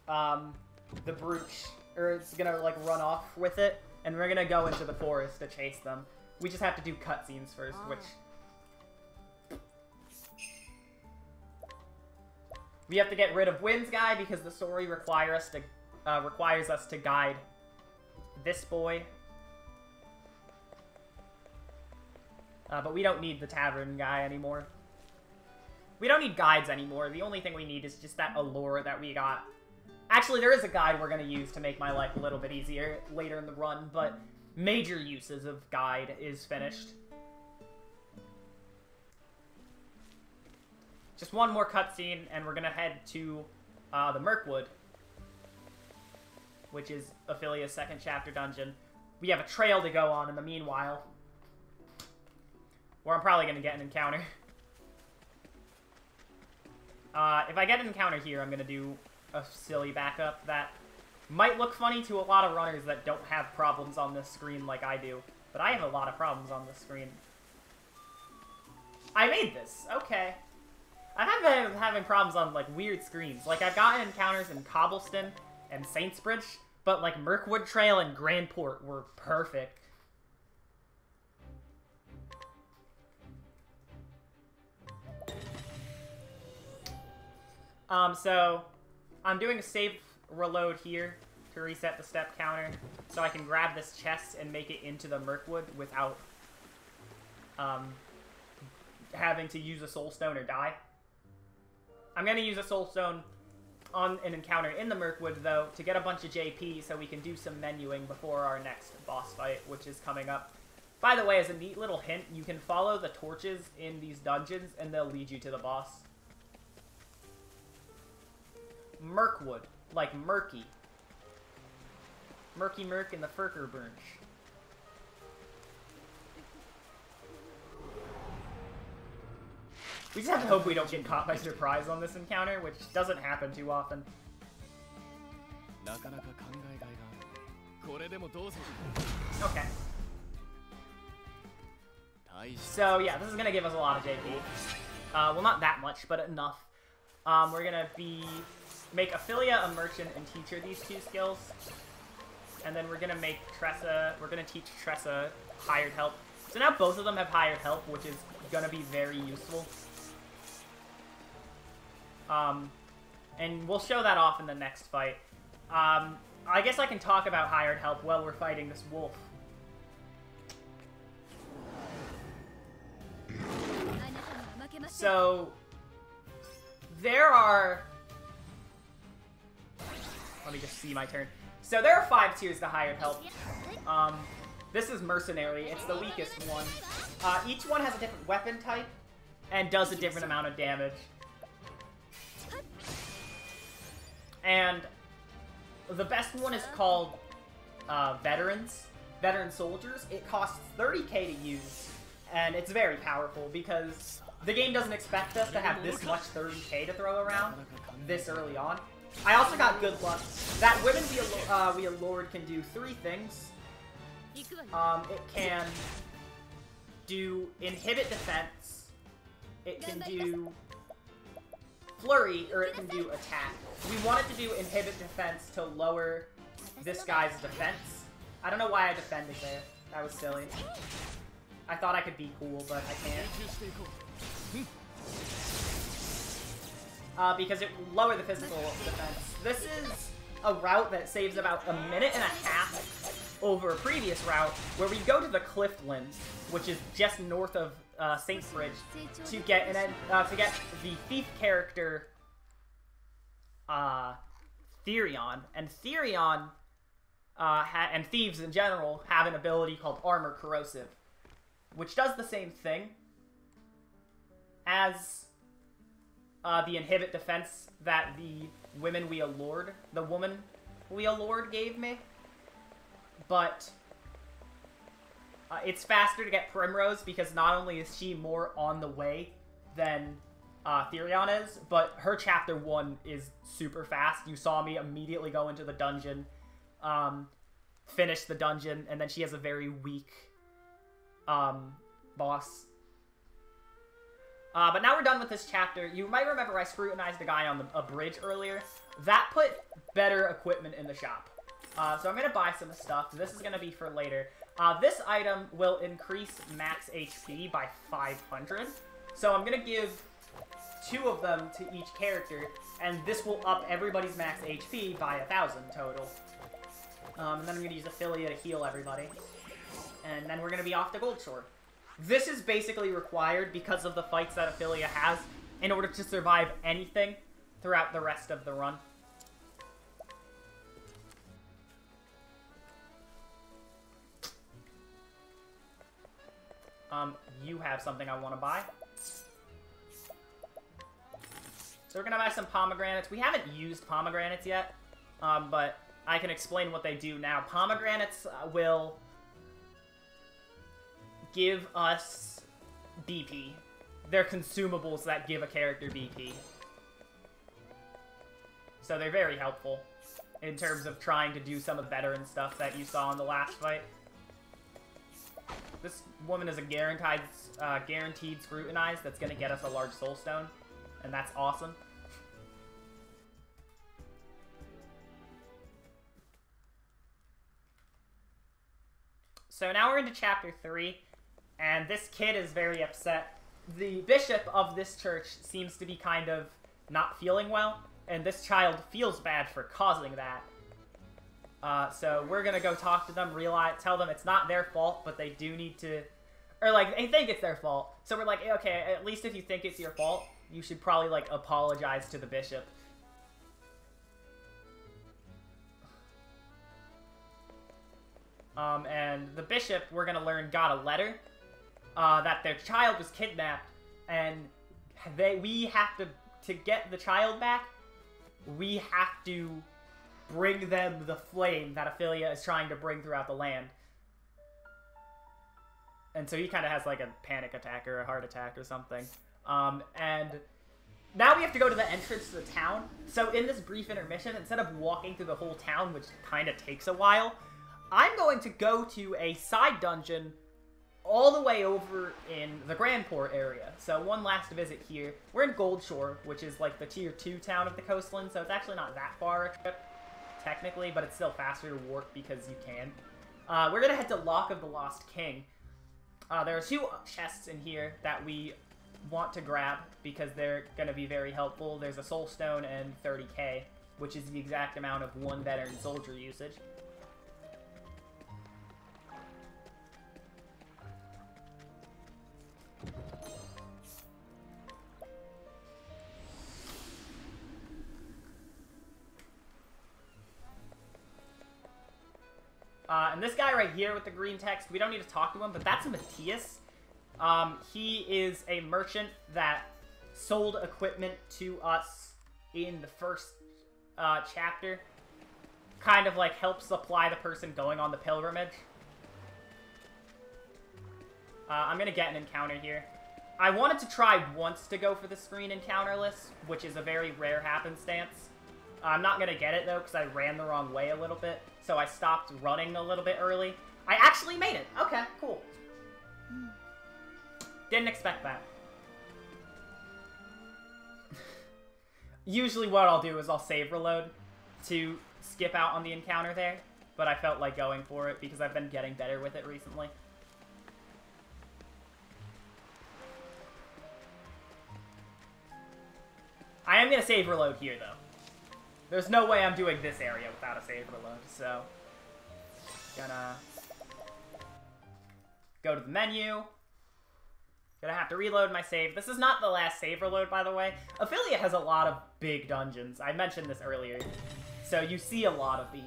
the brooch, or it's going to like run off with it, and we're going to go into the forest to chase them. We just have to do cutscenes first, which... We have to get rid of Wynn's guy because the story requires us to guide this boy. But we don't need the tavern guy anymore. We don't need guides anymore. The only thing we need is just that allure that we got. Actually, there is a guide we're going to use to make my life a little bit easier later in the run, but major uses of guide is finished. Just one more cutscene, and we're going to head to the Mirkwood, which is Ophilia's second chapter dungeon. We have a trail to go on in the meanwhile, where I'm probably going to get an encounter. If I get an encounter here, I'm going to do a silly backup that might look funny to a lot of runners that don't have problems on this screen like I do. But I have a lot of problems on this screen. I made this. Okay. I've been having problems on, like, weird screens. Like, I've gotten encounters in Cobblestone and Saintsbridge, but, like, Mirkwood Trail and Grandport were perfect. So, I'm doing a save reload here to reset the step counter, so I can grab this chest and make it into the Mirkwood without, having to use a soul stone or die. I'm going to use a soul stone on an encounter in the Mirkwood, though, to get a bunch of JP so we can do some menuing before our next boss fight, which is coming up. By the way, as a neat little hint, you can follow the torches in these dungeons, and they'll lead you to the boss. Mirkwood, like murky. Murky Mirk in the Furker Bunch. We just have to hope we don't get caught by surprise on this encounter, which doesn't happen too often. Okay. So, yeah, this is going to give us a lot of JP. Well, not that much, but enough. We're going to make Ophilia a merchant and teach her these two skills. And then we're going to make Tressa, we're going to teach Tressa hired help. So now both of them have hired help, which is going to be very useful. And we'll show that off in the next fight. I guess I can talk about hired help while we're fighting this wolf. So, there are... Let me just see my turn. So there are 5 tiers to hired help. This is mercenary. It's the weakest one. Each one has a different weapon type and does a different amount of damage. And the best one is called Veteran Soldiers. It costs 30k to use, and it's very powerful because the game doesn't expect us to have this much 30k to throw around this early on. I also got good luck. That Women We Allured can do 3 things. It can do Inhibit Defense, it can do Flurry, or it can do Attack. We wanted to do Inhibit Defense to lower this guy's defense. I don't know why I defended there. That was silly. I thought I could be cool, but I can't. Because it will lower the physical defense. This is a route that saves about a minute and a half over a previous route, where we go to the Cliftland, which is just north of Saintsbridge, to get the thief character Therion. And Therion and thieves in general have an ability called Armor Corrosive, which does the same thing as the Inhibit Defense that the Women We Allured gave me. But it's faster to get Primrose because not only is she more on the way than Therion is, but her Chapter 1 is super fast. You saw me immediately go into the dungeon, finish the dungeon, and then she has a very weak boss. But now we're done with this chapter. You might remember I scrutinized a guy on a bridge earlier. That put better equipment in the shop. So I'm going to buy some stuff. This is going to be for later. This item will increase max HP by 500. So I'm going to give 2 of them to each character, and this will up everybody's max HP by 1,000 total. And then I'm going to use Ophilia to heal everybody. And then we're going to be off to Goldshore. This is basically required because of the fights that Ophilia has in order to survive anything throughout the rest of the run. You have something I want to buy. So we're gonna buy some pomegranates. We haven't used pomegranates yet, but I can explain what they do now. Pomegranates will give us BP. They're consumables that give a character BP. So they're very helpful in terms of trying to do some of the veteran stuff that you saw in the last fight. This woman is a guaranteed scrutinize that's going to get us a large soul stone, and that's awesome. So now we're into chapter 3, and this kid is very upset. The bishop of this church seems to be kind of not feeling well, and this child feels bad for causing that. So we're gonna go talk to them, tell them it's not their fault, but they do need to, or like, they think it's their fault. So we're like, okay, at least if you think it's your fault, you should probably like apologize to the bishop. And the bishop, we're gonna learn, got a letter, that their child was kidnapped, and we have to get the child back, we have to bring them the flame that Ophilia is trying to bring throughout the land. And so he kind of has like a panic attack or a heart attack or something. And now we have to go to the entrance to the town. So in this brief intermission, instead of walking through the whole town, which kind of takes a while, I'm going to go to a side dungeon all the way over in the Grand Port area. So one last visit here. We're in Goldshore, which is like the tier 2 town of the coastline, so it's actually not that far a trip, technically, but it's still faster to warp because you can. We're going to head to Lock of the Lost King. There are 2 chests in here that we want to grab because they're going to be very helpful. There's a Soul Stone and 30k, which is the exact amount of 1 veteran soldier usage. And this guy right here with the green text, we don't need to talk to him, but that's Matthias. He is a merchant that sold equipment to us in the first chapter. Kind of like helps supply the person going on the pilgrimage. I'm going to get an encounter here. I wanted to try once to go for the screen encounter list, which is a very rare happenstance. I'm not going to get it, though, because I ran the wrong way a little bit. So I stopped running a little bit early. I actually made it! Okay, cool. Didn't expect that. Usually what I'll do is I'll save reload to skip out on the encounter there. But I felt like going for it because I've been getting better with it recently. I am going to save reload here, though. There's no way I'm doing this area without a save reload, so... Gonna... go to the menu. Gonna have to reload my save. This is not the last save reload, by the way. Ophilia has a lot of big dungeons. I mentioned this earlier. So you see a lot of these.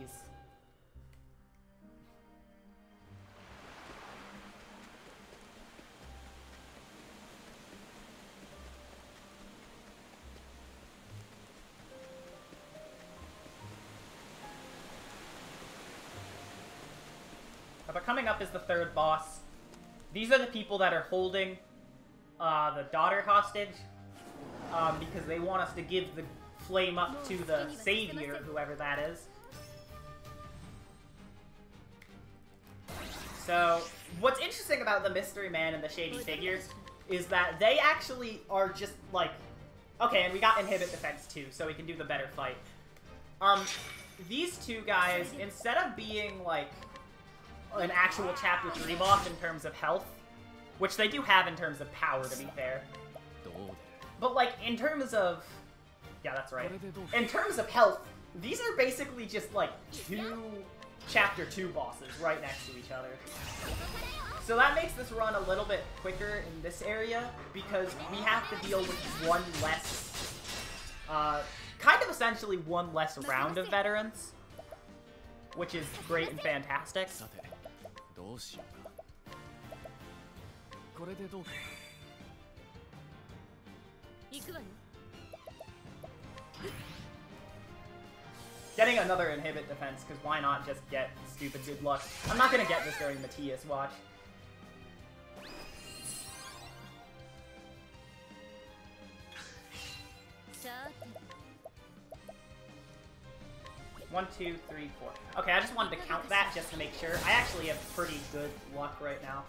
But coming up is the 3rd boss. These are the people that are holding the daughter hostage, because they want us to give the flame up to the savior, whoever that is. So, what's interesting about the mystery man and the shady figures is that they actually are just like, okay, and we got inhibit defense too, so we can do the better fight. These 2 guys, instead of being like an actual chapter 3 boss in terms of health, which they do have in terms of power, to be fair. But like in terms of, yeah, that's right. In terms of health, these are basically just like 2 Chapter 2 bosses right next to each other. So that makes this run a little bit quicker in this area, because we have to deal with one less, kind of essentially one less round of veterans, which is great and fantastic. Getting another inhibit defense, because why not just get stupid good luck? I'm not going to get this during Matthias, watch. One, two, three, four. Okay, I just wanted to count that just to make sure. I actually have pretty good luck right now.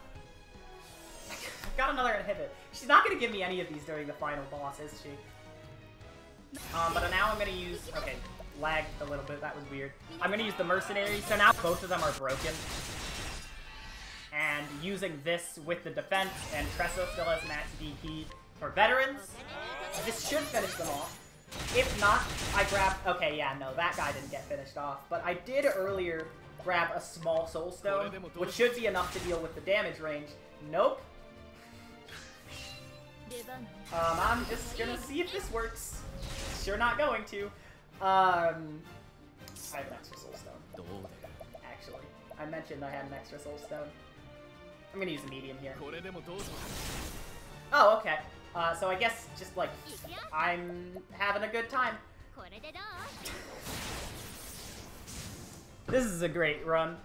I've got another inhibit. She's not going to give me any of these during the final boss, is she? But now I'm going to use... Okay, lagged a little bit. That was weird. I'm going to use the mercenary. So now both of them are broken. And using this with the defense, and Tressa still has max DP for veterans. This should finish them off. If not, I grab... Okay, yeah, no, that guy didn't get finished off. But I did earlier grab a small soul stone, which should be enough to deal with the damage range. Nope. I'm just gonna see if this works. Sure not going to. I have an extra soul stone. Actually, I mentioned I had an extra soul stone. I'm gonna use a medium here. Oh, okay. So I guess just like, I'm having a good time. This is a great run.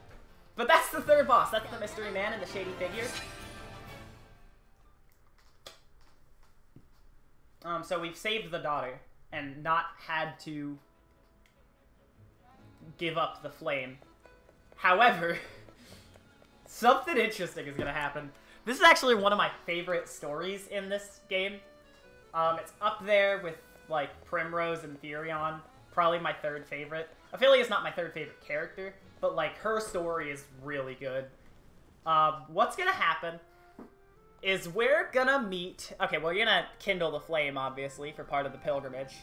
But that's the third boss. That's the mystery man and the shady figure. So we've saved the daughter and not had to give up the flame. However, something interesting is gonna happen. This is actually one of my favorite stories in this game. It's up there with, like, Primrose and Furion. Probably my third favorite. Ophilia is not my third favorite character, but, like, her story is really good. What's gonna happen is we're gonna meet... Okay, we're gonna kindle the flame, obviously, for part of the pilgrimage.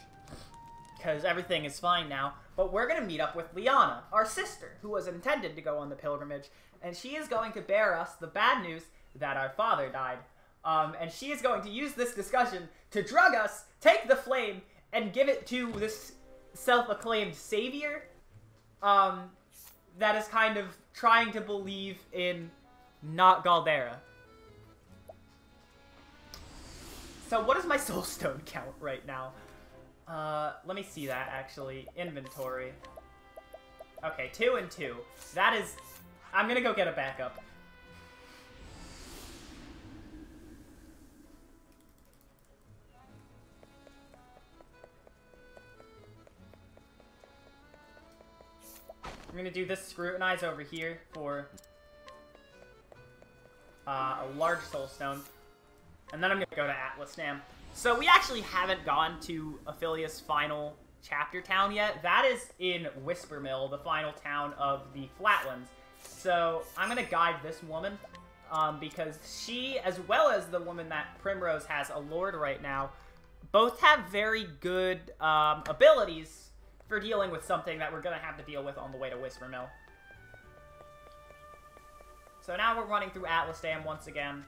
Because everything is fine now. But we're gonna meet up with Liana, our sister, who was intended to go on the pilgrimage. And she is going to bear us the bad news that our father died. And she is going to use this discussion to drug us, take the flame, and give it to this self-acclaimed savior that is kind of trying to believe in not Galdera. So what is my soul stone count right now? Let me see that, actually. Inventory. Okay, 2 and 2. That is... I'm gonna go get a backup. I'm gonna do this scrutinize over here for a large soul stone. And then I'm gonna go to Atlas Dam. So we actually haven't gone to Ophilia's final chapter town yet. That is in Whispermill, the final town of the Flatlands. So I'm gonna guide this woman, because she, as well as the woman that Primrose has allured right now, both have very good abilities for dealing with something that we're gonna have to deal with on the way to Whispermill. So now we're running through Atlas Dam once again.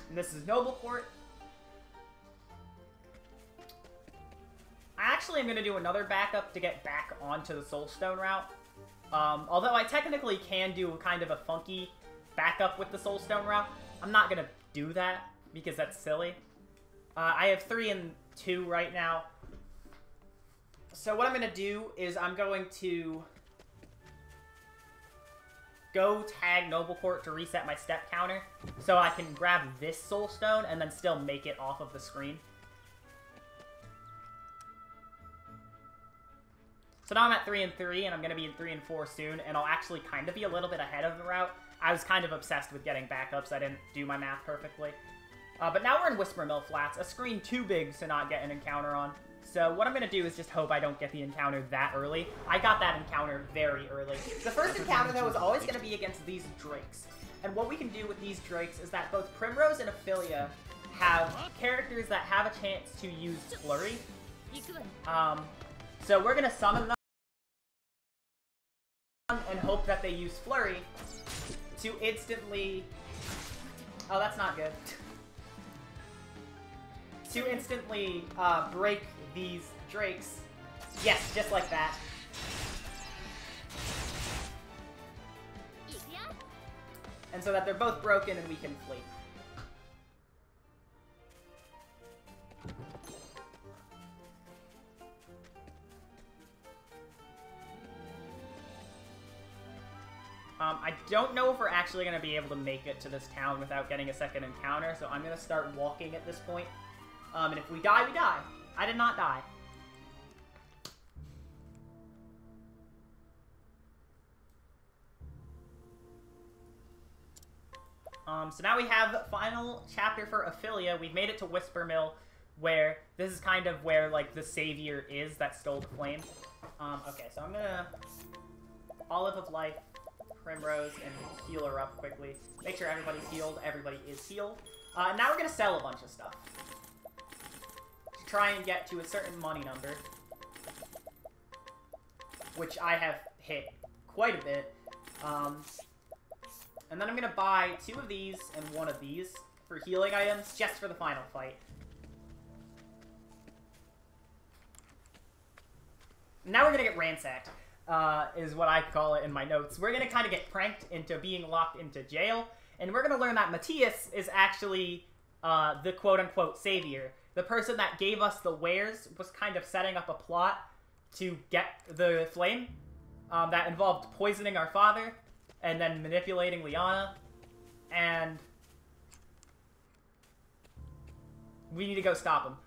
And this is Nobleport. I actually am going to do another backup to get back onto the Soulstone route. Although I technically can do kind of a funky backup with the Soulstone route, I'm not going to do that because that's silly. I have 3 and 2 right now. So what I'm going to do is I'm going to go tag Nobleport to reset my step counter so I can grab this Soulstone and then still make it off of the screen. So now I'm at 3 and 3, and I'm going to be in 3 and 4 soon, and I'll actually kind of be a little bit ahead of the route. I was kind of obsessed with getting backups. I didn't do my math perfectly. But now we're in Whisper Mill Flats, a screen too big to not get an encounter on. So what I'm going to do is just hope I don't get the encounter that early. I got that encounter very early. The first encounter, though, is always going to be against these Drakes. And what we can do with these Drakes is that both Primrose and Ophilia have characters that have a chance to use Flurry. So we're going to summon them and hope that they use Flurry to instantly... Oh, that's not good. To instantly break these Drakes. Yes, just like that. And so that they're both broken and we can flee. I don't know if we're actually going to be able to make it to this town without getting a second encounter, so I'm going to start walking at this point. And if we die, we die. I did not die. So now we have final chapter for Ophilia. We've made it to Whisper Mill, where this is kind of where, like, the savior is that stole the flame. Okay, so I'm gonna Olive of Life, Primrose, and heal her up quickly. Make sure everybody's healed. Everybody is healed. And now we're gonna sell a bunch of stuff to try and get to a certain money number, which I have hit quite a bit. And then I'm going to buy 2 of these and 1 of these for healing items, just for the final fight. Now we're going to get ransacked, is what I call it in my notes. We're going to kind of get pranked into being locked into jail, and we're going to learn that Matthias is actually the quote-unquote savior. The person that gave us the wares was kind of setting up a plot to get the flame that involved poisoning our father, and then manipulating Liana, and we need to go stop him.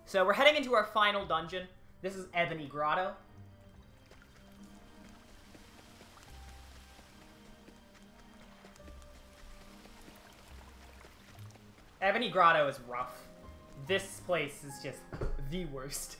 So we're heading into our final dungeon. This is Ebony Grotto. Ebony Grotto is rough. This place is just the worst.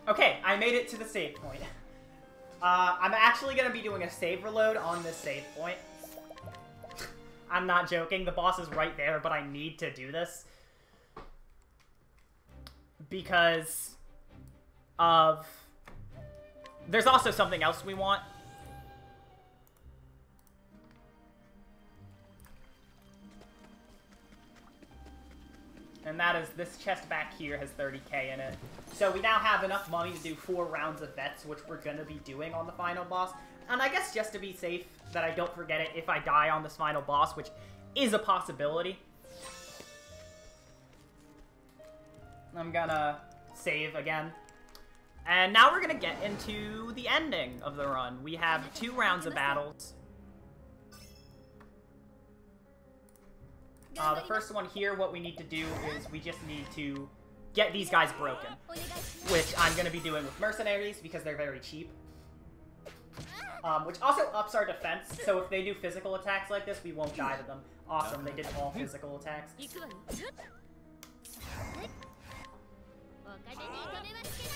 Okay, I made it to the save point. I'm actually going to be doing a save reload on this save point. I'm not joking, the boss is right there, but I need to do this. Because of... There's also something else we want. And that is, this chest back here has 30k in it. So we now have enough money to do 4 rounds of vets, which we're going to be doing on the final boss. And I guess just to be safe, that I don't forget it if I die on this final boss, which is a possibility. I'm gonna save again. And now we're gonna get into the ending of the run. We have 2 rounds of battles. The first one here, what we need to do is we just need to get these guys broken, which I'm going to be doing with mercenaries because they're very cheap. Which also ups our defense, so if they do physical attacks like this, we won't die to them. Awesome, they did all physical attacks.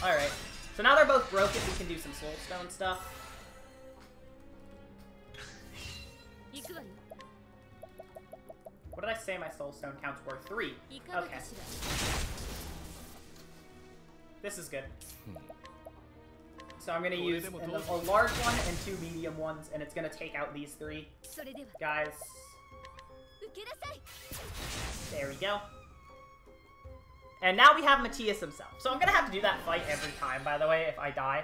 Alright, so now they're both broken, we can do some soulstone stuff. What did I say my soulstone counts were? 3. Okay. This is good. So I'm going to use a large one and 2 medium ones, and it's going to take out these 3 guys. There we go. And now we have Matthias himself. So I'm going to have to do that fight every time, by the way, if I die.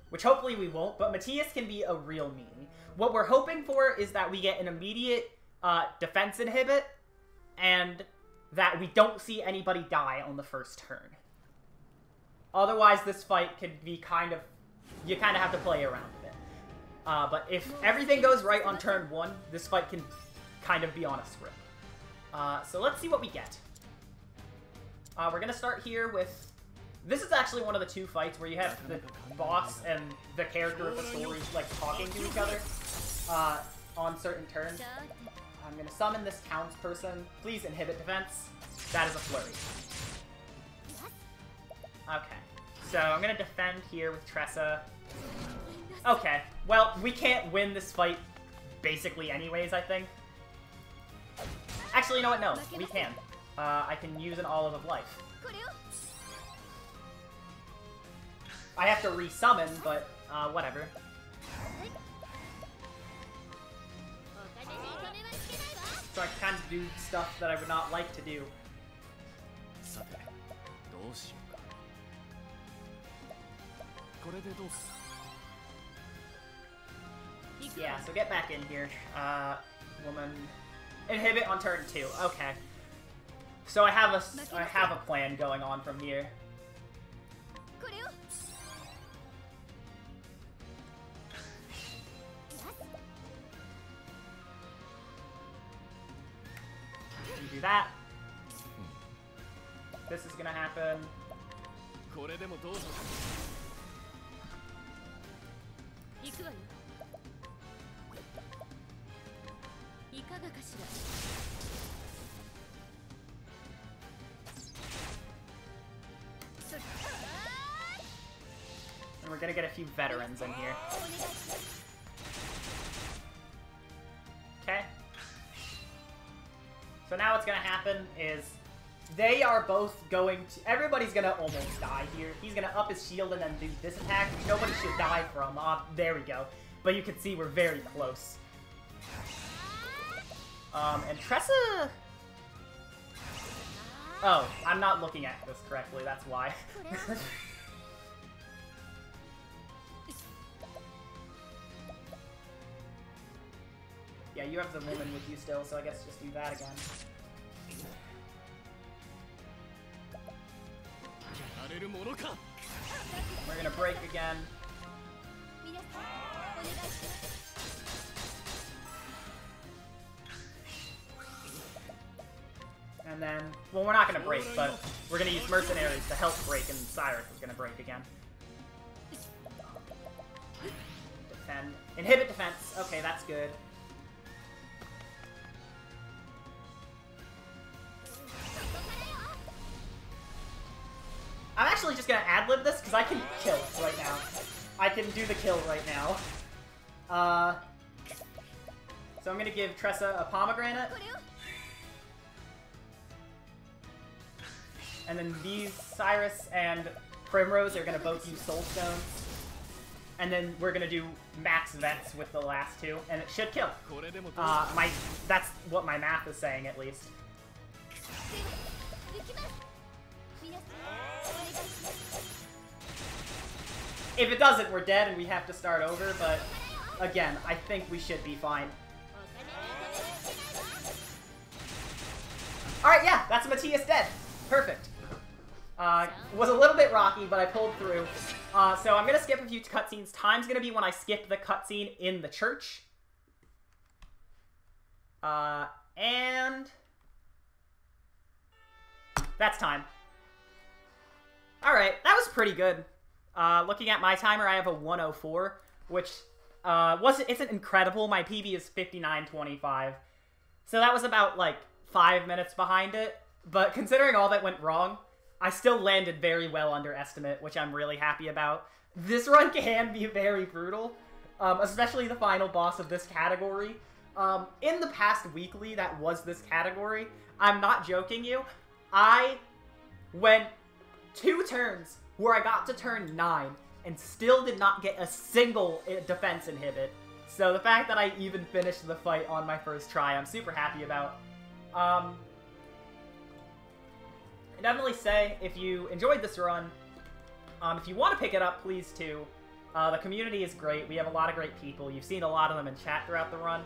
Which hopefully we won't, but Matthias can be a real meanie. What we're hoping for is that we get an immediate defense inhibit, and that we don't see anybody die on the first turn. Otherwise, this fight could be you kind of have to play around with it. But if everything goes right on turn 1, this fight can kind of be on a script. So let's see what we get. We're going to start here with... This is actually one of the 2 fights where you have the boss and the character of the story, like, talking to each other on certain turns. I'm going to summon this townsperson. Please inhibit defense. That is a flurry. Okay. So I'm going to defend here with Tressa. Okay. Well, we can't win this fight basically anyways, I think. Actually, you know what? No, we can. I can use an Olive of Life. I have to resummon, but whatever. So I can kind of do stuff that I would not like to do. Yeah, so get back in here, woman. Inhibit on turn 2. Okay. So I have a plan going on from here. Do that. This is gonna happen. And we're gonna get a few veterans in here. Okay. So now what's gonna happen is they are both going to... Everybody's gonna almost die here. He's gonna up his shield and then do this attack, which nobody should die from. There we go. But you can see we're very close. And Tressa... Oh, I'm not looking at this correctly, that's why. Yeah, you have the woman with you still, so I guess just do that again. We're gonna break again. And then, well, we're not gonna break, but we're gonna use mercenaries to help break, and Cyrus is gonna break again. Defend. Inhibit defense. Okay, that's good. I'm actually just gonna ad-lib this, because I can kill right now. I can do the kill right now. So I'm gonna give Tressa a pomegranate. And then these, Cyrus and Primrose, are gonna both use Soul Stones. And then we're gonna do max vets with the last 2, and it should kill. That's what my math is saying, at least. If it doesn't, we're dead and we have to start over, but again, I think we should be fine. Alright, yeah, that's Matthias dead. Perfect. Was a little bit rocky, but I pulled through. So I'm going to skip a few cutscenes. Time's going to be when I skip the cutscene in the church. And... that's time. Alright, that was pretty good. Looking at my timer, I have a 104, which isn't incredible. My PB is 59.25. So that was about, like, 5 minutes behind it. But considering all that went wrong, I still landed very well under estimate, which I'm really happy about. This run can be very brutal, especially the final boss of this category. In the past weekly that was this category, I'm not joking you, I went 2 turns where I got to turn 9 and still did not get a single defense inhibit. So the fact that I even finished the fight on my first try, I'm super happy about. Definitely say, if you enjoyed this run, if you want to pick it up, please too. The community is great. We have a lot of great people. You've seen a lot of them in chat throughout the run.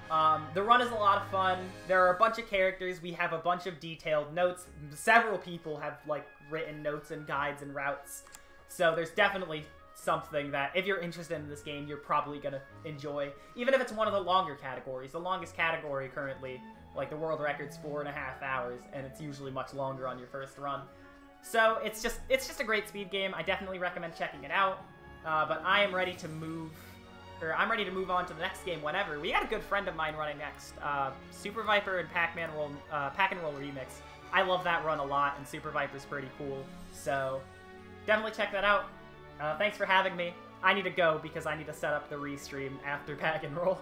The run is a lot of fun. There are a bunch of characters. We have a bunch of detailed notes. Several people have, like, written notes and guides and routes. So there's definitely something that, if you're interested in this game, you're probably going to enjoy. Even if it's one of the longer categories. The longest category currently, like, the world record's 4.5 hours, and it's usually much longer on your first run. So it's just a great speed game. I definitely recommend checking it out. But I am ready to move... I'm ready to move on to the next game whenever. We got a good friend of mine running next. Super Viper and Pac and Roll Remix. I love that run a lot, and Super Viper's pretty cool. So definitely check that out. Thanks for having me. I need to go because I need to set up the restream after Pac and Roll.